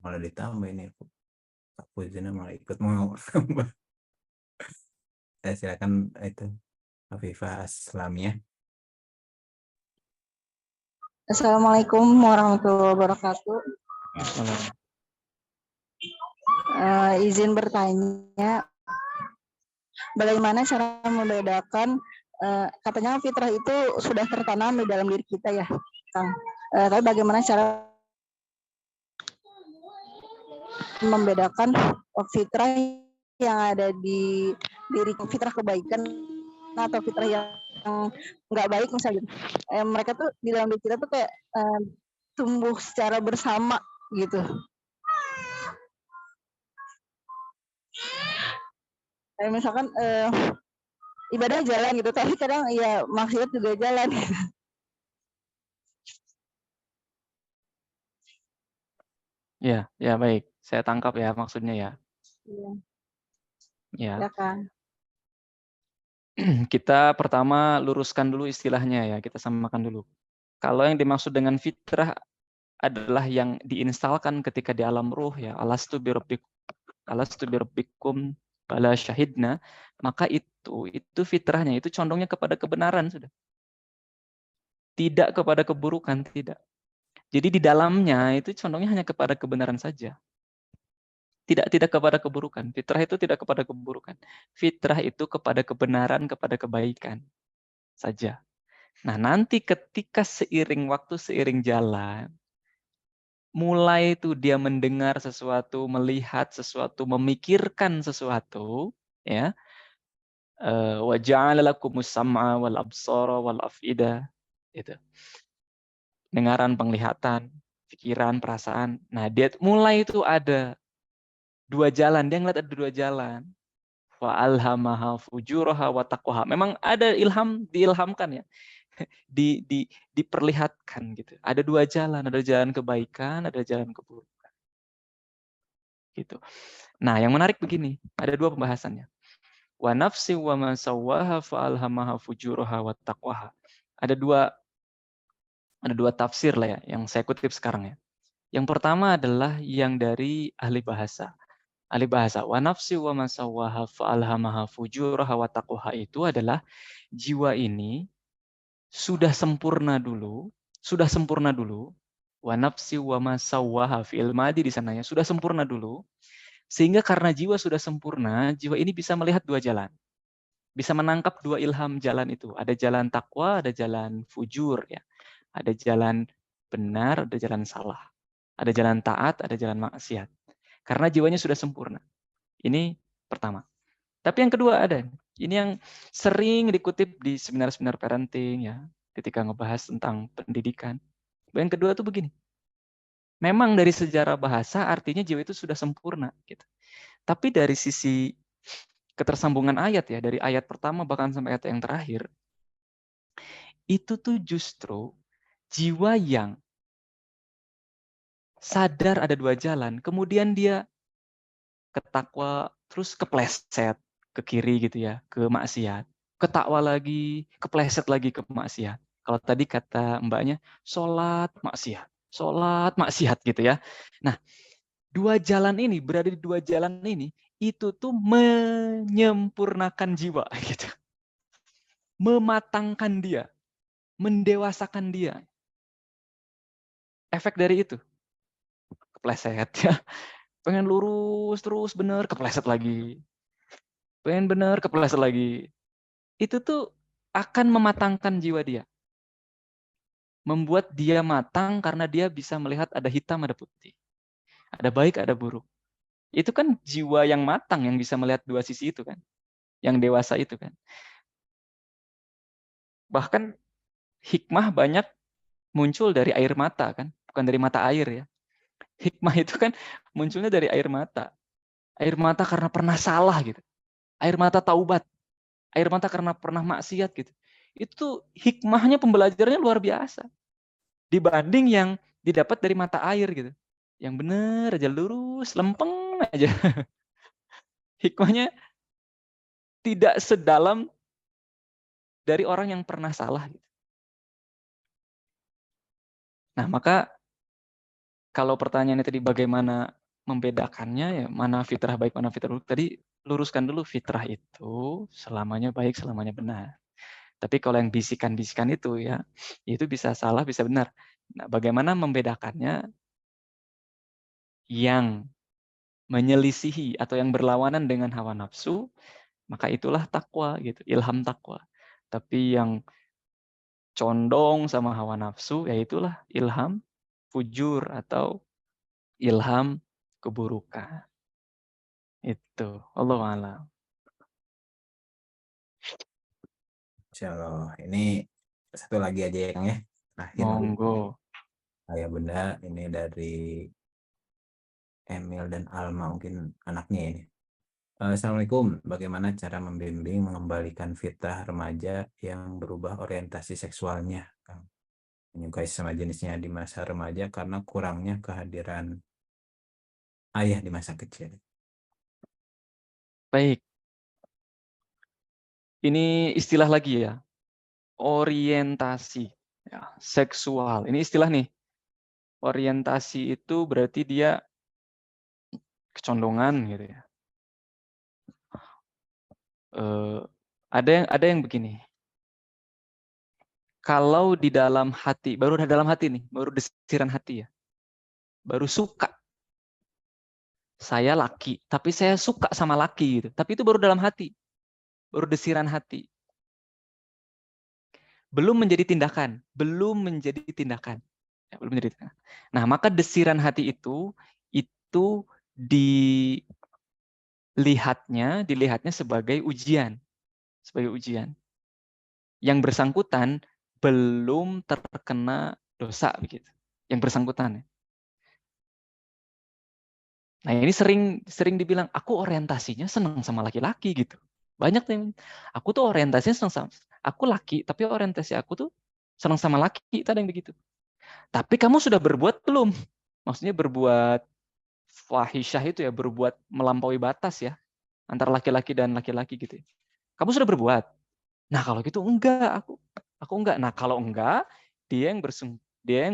malah ditambah ini. Kak Fuzina malah ikut mau. Silakan itu Afifah Aslamiyah. Assalamualaikum warahmatullahi wabarakatuh. Izin bertanya, bagaimana cara membedakan, katanya fitrah itu sudah tertanam di dalam diri kita ya, Kang. Tapi bagaimana cara membedakan fitrah yang ada di diri, fitrah kebaikan atau fitrah yang nggak baik misalnya. Mereka tuh di dalam diri kita tuh kayak tumbuh secara bersama gitu. Kayak misalkan ibadah jalan gitu, tapi kadang ya maksiat juga jalan. Ya, ya baik. Saya tangkap ya maksudnya ya. Iya, Ya. ya Kang. Kita pertama luruskan dulu istilahnya ya, kita samakan dulu. Kalau yang dimaksud dengan fitrah adalah yang diinstalkan ketika di alam ruh ya, alastu birabbikum bala syahidna, maka itu fitrahnya, itu condongnya kepada kebenaran sudah. Tidak kepada keburukan, tidak. Jadi di dalamnya itu condongnya hanya kepada kebenaran saja. Tidak kepada keburukan. Fitrah itu tidak kepada keburukan. Fitrah itu kepada kebenaran, kepada kebaikan saja. Nah, nanti ketika seiring waktu, seiring jalan, mulai itu dia mendengar sesuatu, melihat sesuatu, memikirkan sesuatu, ya. Wa ja'ala lakumus sam'a wal absara wal af'ida. Itu. Dengaran, penglihatan, pikiran, perasaan. Nah, dia mulai itu ada dua jalan, dia ngeliat ada dua jalan. Wa alhamaha fujuraha wa taqwaha. Memang ada ilham, diilhamkan ya. Diperlihatkan gitu. Ada dua jalan, ada jalan kebaikan, ada jalan keburukan. Gitu. Nah, yang menarik begini, ada dua pembahasannya. Wa nafsi wa ma sawwaha fa alhamaha fujuraha wa taqwaha. Ada dua tafsir lah ya yang saya kutip sekarang ya. Yang pertama adalah yang dari ahli bahasa. Ahli bahasa, wa nafsi wa ma sawwaha fa alhamaha fujuraha wa taqwaha itu adalah jiwa ini sudah sempurna dulu, wa nafsi wa ma sawwaha fi'il madi di sananya sudah sempurna dulu, sehingga karena jiwa sudah sempurna, jiwa ini bisa melihat dua jalan. Bisa menangkap dua ilham jalan itu. Ada jalan takwa, ada jalan fujur ya. Ada jalan benar, ada jalan salah. Ada jalan taat, ada jalan maksiat. Karena jiwanya sudah sempurna. Ini pertama. Tapi yang kedua ada. Ini yang sering dikutip di seminar-seminar parenting ya, ketika ngebahas tentang pendidikan. Yang kedua tuh begini. Memang dari sejarah bahasa artinya jiwa itu sudah sempurna gitu. Tapi dari sisi ketersambungan ayat ya, dari ayat pertama bahkan sampai ayat yang terakhir, itu tuh justru jiwa yang sadar ada dua jalan, kemudian dia ke takwa, terus kepleset ke kiri gitu ya, ke maksiat. Ke takwa lagi, kepleset lagi ke maksiat. Kalau tadi kata mbaknya, sholat maksiat gitu ya. Nah, dua jalan ini, berada di dua jalan ini, itu tuh menyempurnakan jiwa gitu. Mematangkan dia, mendewasakan dia. Efek dari itu, kepleset ya. Pengen lurus terus bener, kepleset lagi. Pengen bener, kepleset lagi. Itu tuh akan mematangkan jiwa dia. Membuat dia matang karena dia bisa melihat ada hitam, ada putih. Ada baik, ada buruk. Itu kan jiwa yang matang yang bisa melihat dua sisi itu kan. Yang dewasa itu kan. Bahkan hikmah banyak muncul dari air mata kan. Bukan dari mata air ya. Hikmah itu kan munculnya dari air mata. Air mata karena pernah salah gitu. Air mata taubat. Air mata karena pernah maksiat gitu. Itu hikmahnya, pembelajarannya luar biasa. Dibanding yang didapat dari mata air gitu. Yang bener aja, lurus, lempeng aja. Hikmahnya tidak sedalam dari orang yang pernah salah gitu. Nah, maka kalau pertanyaannya tadi bagaimana membedakannya ya mana fitrah baik, mana fitrah buruk. Tadi luruskan dulu, fitrah itu selamanya baik, selamanya benar. Tapi kalau yang bisikan-bisikan itu ya, itu bisa salah, bisa benar. Nah, bagaimana membedakannya? Yang menyelisihi atau yang berlawanan dengan hawa nafsu, maka itulah takwa gitu, ilham takwa. Tapi yang condong sama hawa nafsu, ya itulah ilham fujur atau ilham keburukan. Itu, Allahu a'lam. Insyaallah. Ini satu lagi aja ya Kang ya. Terakhir Monggo. Ayah Bunda, ini dari Emil dan Alma, mungkin anaknya ini. Assalamualaikum, bagaimana cara membimbing mengembalikan fitrah remaja yang berubah orientasi seksualnya, Kang? Menyukai sama jenisnya di masa remaja karena kurangnya kehadiran ayah di masa kecil. Baik. Ini istilah lagi ya. Orientasi ya, seksual. Ini istilah nih. Orientasi itu berarti dia kecondongan gitu ya. Ada yang begini. Kalau di dalam hati, baru dalam hati nih, baru desiran hati ya. Baru suka. Saya laki, tapi saya suka sama laki gitu. Tapi itu baru dalam hati. Baru desiran hati. Belum menjadi tindakan, belum menjadi tindakan. Ya, belum menjadi tindakan. Nah, maka desiran hati itu dilihatnya sebagai ujian. Sebagai ujian. Yang bersangkutan belum terkena dosa begitu. Yang bersangkutan. Nah, ini sering dibilang aku orientasinya senang sama laki-laki gitu. Banyak yang aku tuh orientasinya senang sama aku laki, tapi orientasi aku tuh senang sama laki, ada yang begitu. Tapi kamu sudah berbuat belum? Maksudnya berbuat fahisyah itu ya, berbuat melampaui batas ya antara laki-laki dan laki-laki gitu. Kamu sudah berbuat. Nah, kalau gitu enggak, aku enggak. Nah, kalau enggak, yang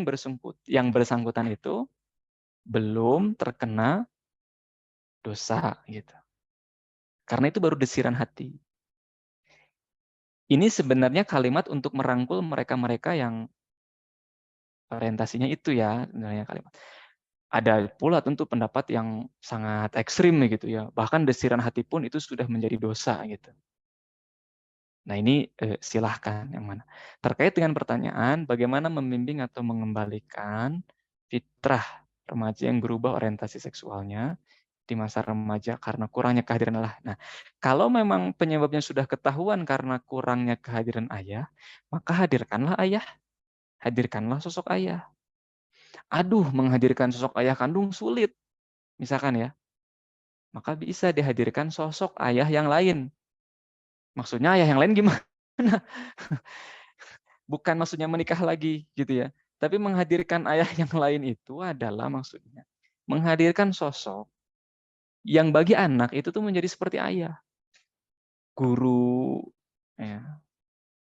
bersangkutan itu belum terkena dosa gitu. Karena itu baru desiran hati. Ini sebenarnya kalimat untuk merangkul mereka-mereka yang orientasinya itu ya, sebenarnya kalimat. Ada pula tentu pendapat yang sangat ekstrim gitu ya. Bahkan desiran hati pun itu sudah menjadi dosa gitu. Nah, ini silahkan yang mana. Terkait dengan pertanyaan bagaimana membimbing atau mengembalikan fitrah remaja yang berubah orientasi seksualnya di masa remaja karena kurangnya kehadiran Allah. Nah, kalau memang penyebabnya sudah ketahuan karena kurangnya kehadiran ayah, maka hadirkanlah ayah. Hadirkanlah sosok ayah. Aduh, menghadirkan sosok ayah kandung sulit. Misalkan ya. Maka bisa dihadirkan sosok ayah yang lain. Maksudnya ayah yang lain gimana? Bukan maksudnya menikah lagi gitu ya. Tapi menghadirkan ayah yang lain itu adalah maksudnya menghadirkan sosok yang bagi anak itu tuh menjadi seperti ayah. Guru, ya,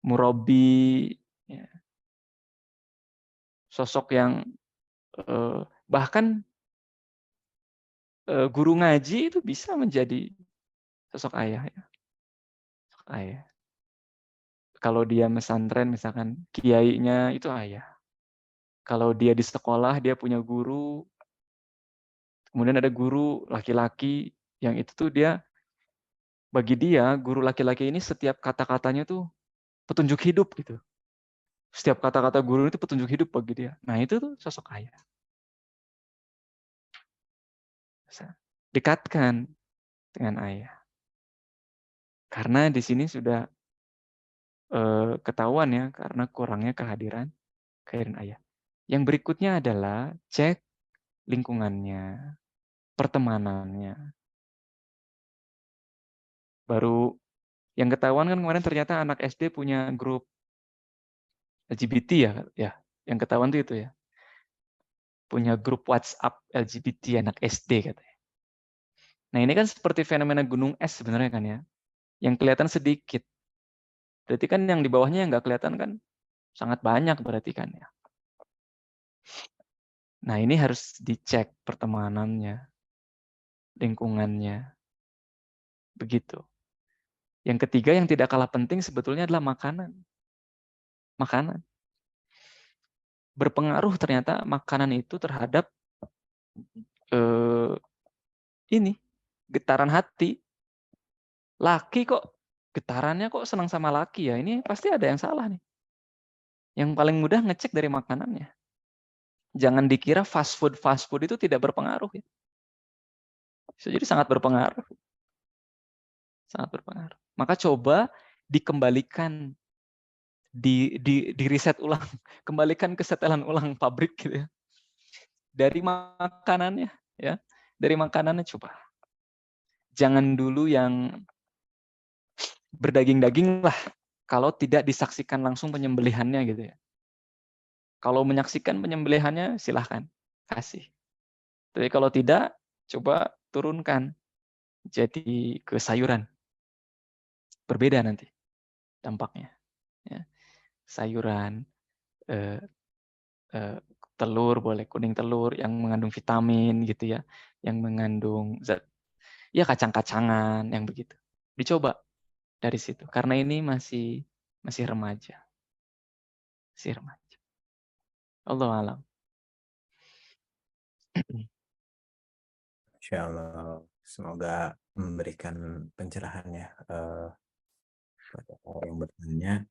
murabi, ya. Sosok yang bahkan guru ngaji itu bisa menjadi sosok ayah. Ya. Sosok ayah. Kalau dia mesantren misalkan kiainya itu ayah. Kalau dia di sekolah dia punya guru, kemudian ada guru laki-laki yang itu tuh dia bagi dia guru laki-laki ini setiap kata-katanya tuh petunjuk hidup gitu. Setiap kata-kata guru itu petunjuk hidup bagi dia. Nah, itu tuh sosok ayah. Dekatkan dengan ayah. Karena di sini sudah ketahuan ya karena kurangnya kehadiran ayah. Yang berikutnya adalah cek lingkungannya, pertemanannya. Baru yang ketahuan kan kemarin ternyata anak SD punya grup LGBT ya, yang ketahuan tuh itu ya. Punya grup WhatsApp LGBT anak SD katanya. Nah, ini kan seperti fenomena gunung es sebenarnya kan ya. Yang kelihatan sedikit. Berarti kan yang di bawahnya yang nggak kelihatan kan sangat banyak berarti kan ya. Nah, ini harus dicek pertemanannya. lingkungannya. Begitu. Yang ketiga yang tidak kalah penting sebetulnya adalah makanan. Makanan. Berpengaruh ternyata makanan itu terhadap ini getaran hati. Laki kok getarannya kok senang sama laki ya, ini pasti ada yang salah nih. Yang paling mudah ngecek dari makanannya. Jangan dikira fast food itu tidak berpengaruh ya. Bisa jadi sangat berpengaruh. Sangat berpengaruh. Maka coba dikembalikan, di riset ulang, kembalikan ke setelan ulang pabrik gitu ya. Dari makanannya ya. Dari makanannya coba. Jangan dulu yang berdaging-daging lah kalau tidak disaksikan langsung penyembelihannya gitu ya. Kalau menyaksikan penyembelihannya silahkan kasih. Tapi kalau tidak, coba turunkan jadi ke sayuran. Berbeda nanti dampaknya. Ya. Sayuran, telur boleh, kuning telur yang mengandung vitamin gitu ya, yang mengandung zat, ya kacang-kacangan yang begitu. Dicoba dari situ karena ini masih remaja. Masih remaja. Allahu a'lam. Insya Allah, semoga memberikan pencerahan ya pada orang yang bertanya.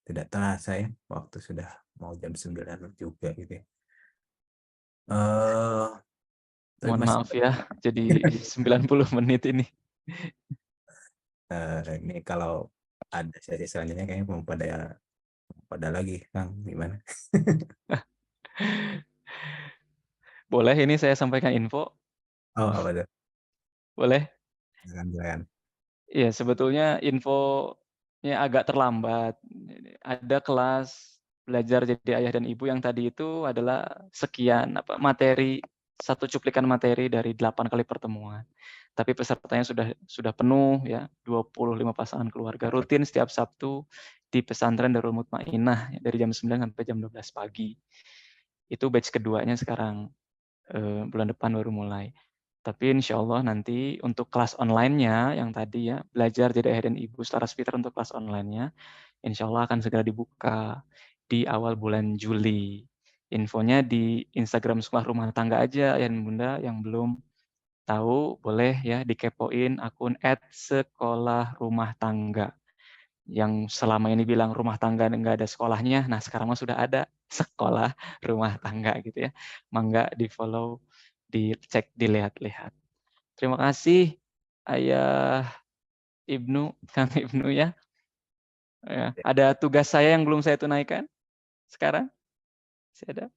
Tidak terasa ya, waktu sudah mau jam 9 juga gitu ya. Tapi Mohon masih maaf ya, jadi 90 menit ini. ini kalau ada sesi selanjutnya kayaknya mau pada lagi, Kang, gimana? Boleh ini saya sampaikan info? Oh, apa tuh? Boleh? Silakan. Iya, sebetulnya infonya agak terlambat. Ada kelas belajar jadi ayah dan ibu yang tadi itu adalah sekian materi, satu cuplikan materi dari 8 kali pertemuan. Tapi pesertanya sudah penuh ya, 25 pasangan keluarga rutin setiap Sabtu di pesantren Darul Mutmainah dari jam 9 sampai jam 12 pagi. Itu batch keduanya sekarang, bulan depan baru mulai. Tapi insya Allah nanti untuk kelas online-nya yang tadi ya, belajar jadi ayah dan ibu secara speaker untuk kelas online-nya, insya Allah akan segera dibuka di awal bulan Juli. Infonya di Instagram Sekolah Rumah Tangga aja, ayah dan bunda yang belum tahu boleh ya dikepoin akun @sekolahrumahtangga. Yang selama ini bilang rumah tangga nggak ada sekolahnya, nah sekarang mah sudah ada sekolah rumah tangga gitu ya. Mangga di-follow, dicek, dilihat-lihat. Terima kasih Ayah Ibnu, Kang Ibnu ya. Ada tugas saya yang belum saya tunaikan sekarang? Masih ada?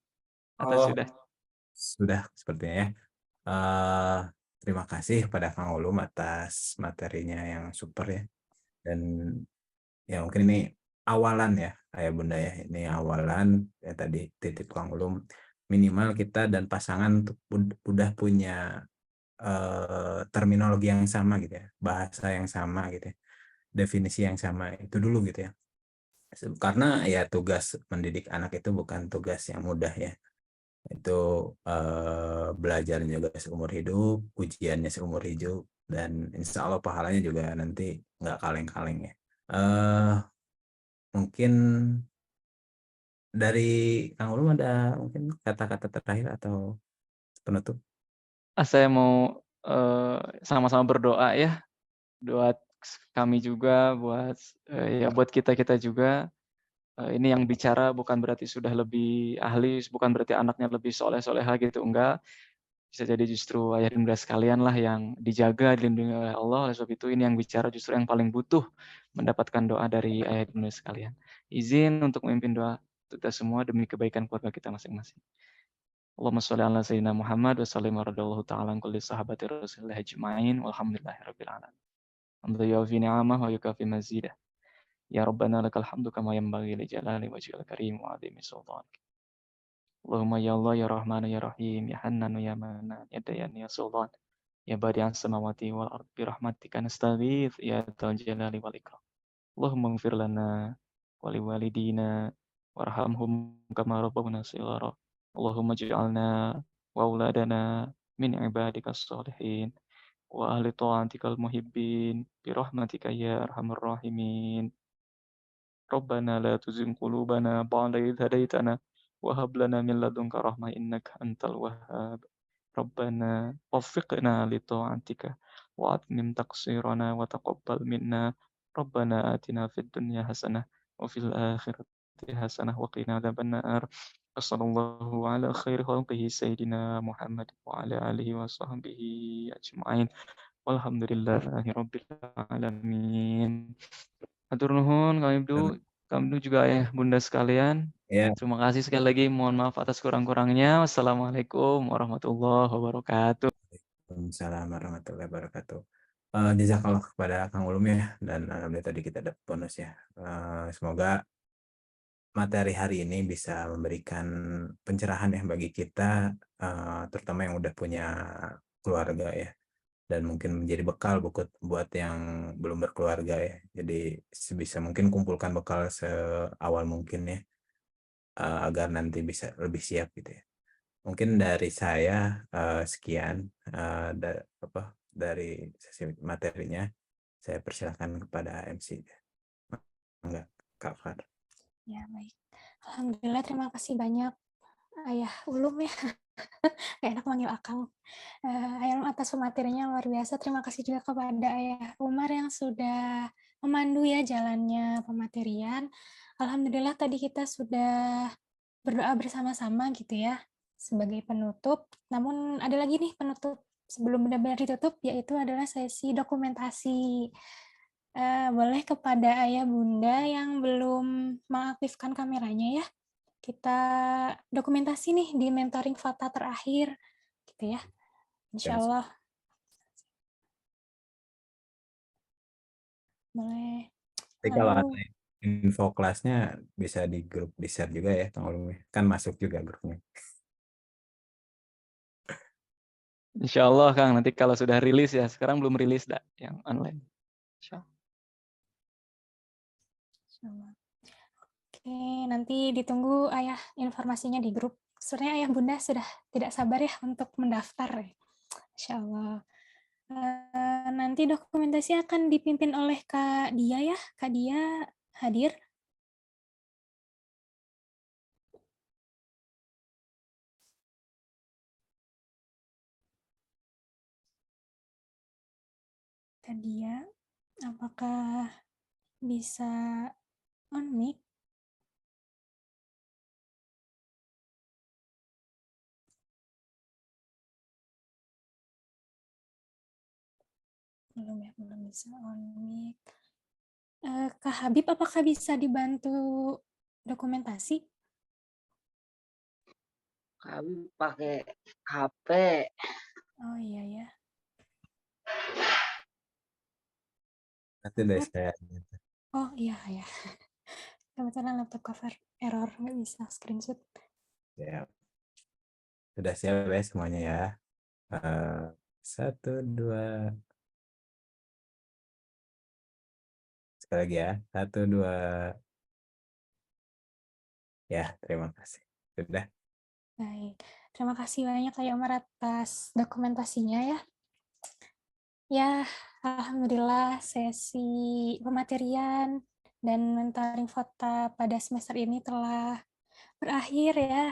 Atau Oh, sudah? sudah sepertinya ya. Terima kasih kepada Kang Ulum atas materinya yang super ya. Dan ya mungkin ini awalan ya, Ayah Bunda ya. Ini awalan ya, tadi titip Kang Ulum, minimal kita dan pasangan udah punya terminologi yang sama gitu ya, bahasa yang sama gitu ya, definisi yang sama itu dulu gitu ya. Karena ya tugas mendidik anak itu bukan tugas yang mudah ya. Itu belajar juga seumur hidup, ujiannya seumur hidup, dan insya Allah pahalanya juga nanti nggak kaleng-kaleng ya. Mungkin dari Kang Ulum ada mungkin kata-kata terakhir atau penutup? Saya mau sama-sama berdoa ya. Doa kami juga buat ya buat kita-kita juga. Ini yang bicara bukan berarti sudah lebih ahli, bukan berarti anaknya lebih soleh-soleha gitu, enggak. Bisa jadi justru ayah dan bunda sekalian lah yang dijaga, dilindungi oleh Allah. Oleh sebab itu ini yang bicara justru yang paling butuh mendapatkan doa dari ayah dan bunda sekalian. Izin untuk memimpin doa kita semua demi kebaikan keluarga kita masing-masing. Allahumma sholli ala sayyidina Muhammad wa sallim radhiyallahu ta'ala an kulli sahabati Rasulillah ajma'in walhamdulillahirabbil alamin. Alhamdulillah fi ni'amah wa yukafi mazidah. Ya Rabbana lakal hamdu kama yanbaghi li jalali wajhil karim wa 'azimi sultanik. Allahumma ya Allah ya Rahman ya Rahim ya Hannan ya Mannan ya Dayan ya Sultan ya Badi'as samawati wal ard bi rahmatika nastaghits ya dzal jalali wal ikram. Allahumma ighfir lana wa li walidina warhamhum kama rabbawna shighara. Allahumma ij'alna wa auladana min ibadika as-salihin wa ahli ta'atikal muhibbin birahmatika ya arhamar rahimin. Rabbana la tuzigh qulubana ba'da idh hadaitana wa hab lana min ladunka rahmah innaka antal wahhab. Rabbana waffiqna li ta'atika wa atmim taqsirana wa taqabbal minna. Rabbana atina fid dunya hasanah wa fil akhirati hasanah wa qina adzabannar. Wassallallahu ala khairi khalqihi sayyidina Muhammad wa ala alihi wa sahbihi ajma'in. Walhamdulillahi rabbil alamin. Hatur nuhun Kang Ibnu juga ya Bunda sekalian. Ya, Terima kasih sekali lagi. Mohon maaf atas kurang-kurangnya. Wassalamualaikum warahmatullahi wabarakatuh. Waalaikumsalam warahmatullahi wabarakatuh. Jazakallah kepada Kang Ulum ya, dan alhamdulillah tadi kita dapat bonus ya. Semoga materi hari ini bisa memberikan pencerahan ya bagi kita, terutama yang udah punya keluarga ya, dan mungkin menjadi bekal buat yang belum berkeluarga ya. Jadi sebisa mungkin kumpulkan bekal seawal mungkin ya, agar nanti bisa lebih siap gitu ya. Mungkin dari saya sekian dari sesi materinya. Saya persilakan kepada MC. Enggak, Kak Far. Ya, baik. Alhamdulillah, terima kasih banyak Ayah Ulum ya. Gak enak manggil Akang. Ayah Ulum atas materinya luar biasa. Terima kasih juga kepada Ayah Umar yang sudah memandu ya jalannya pematerian. Alhamdulillah tadi kita sudah berdoa bersama-sama gitu ya sebagai penutup. Namun ada lagi nih penutup sebelum benar-benar ditutup, yaitu adalah sesi dokumentasi. Boleh kepada ayah bunda yang belum mengaktifkan kameranya ya, kita dokumentasi nih di mentoring Fata terakhir, gitu ya. Insya Allah. Boleh. Tapi kalau ada info kelasnya bisa di grup di share juga ya, kan masuk juga grupnya. Insya Allah Kang, nanti kalau sudah rilis ya, sekarang belum rilis dah yang online. Insya Allah. Oke, nanti ditunggu ayah informasinya di grup. Sebenarnya ayah bunda sudah tidak sabar ya untuk mendaftar. Insya Allah. Nanti dokumentasi akan dipimpin oleh Kak Dia ya. Kak Dia hadir. Kak Dia, apakah bisa on mic? Belum ya, belum bisa on mic. Kak Habib, apakah bisa dibantu dokumentasi? Kami pakai HP. Oh iya ya. Nanti deh saya. Oh iya ya. Kebetulan laptop cover error, nggak bisa screenshot. Ya. Sudah siap ya semuanya ya. 1, 2. Sekali lagi ya. 1, 2. Ya, terima kasih. Sudah. Baik. Terima kasih banyak Kak Umar atas dokumentasinya ya. Ya, alhamdulillah sesi pematerian dan mentoring Fata pada semester ini telah berakhir ya.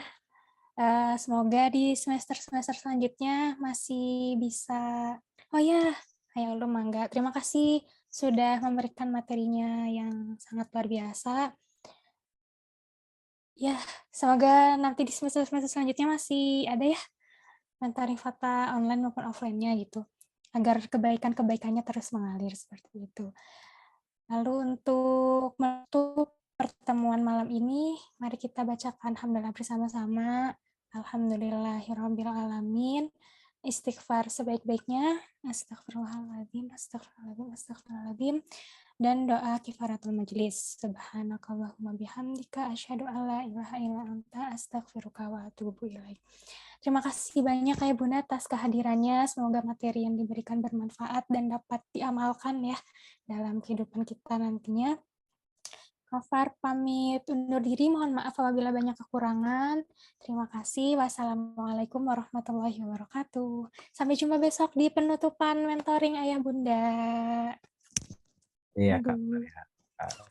Semoga di semester-semester selanjutnya masih bisa. Oh ya, ayo lu mangga. Terima kasih sudah memberikan materinya yang sangat luar biasa. Ya, semoga nanti di semester-semester selanjutnya masih ada ya mentoring Fata online maupun offline-nya gitu, agar kebaikan-kebaikannya terus mengalir seperti itu. Lalu untuk menutup pertemuan malam ini, mari kita bacakan hamdalah bersama-sama. Alhamdulillahirabbil alamin. Istighfar sebaik-baiknya. Astagfirullahaladzim, astagfirullahaladzim, astagfirullahaladzim. Dan doa kifaratul majlis. Subhanakallahumma bihamdika asyhadu alla ilaha illa anta astaghfiruka wa atubu ilaik. Terima kasih banyak ya Bunda atas kehadirannya. Semoga materi yang diberikan bermanfaat dan dapat diamalkan ya dalam kehidupan kita nantinya. Kafar pamit undur diri, mohon maaf apabila banyak kekurangan. Terima kasih. Wassalamualaikum warahmatullahi wabarakatuh. Sampai jumpa besok di penutupan mentoring Ayah Bunda. Iya, Kak. Aduh. Maria.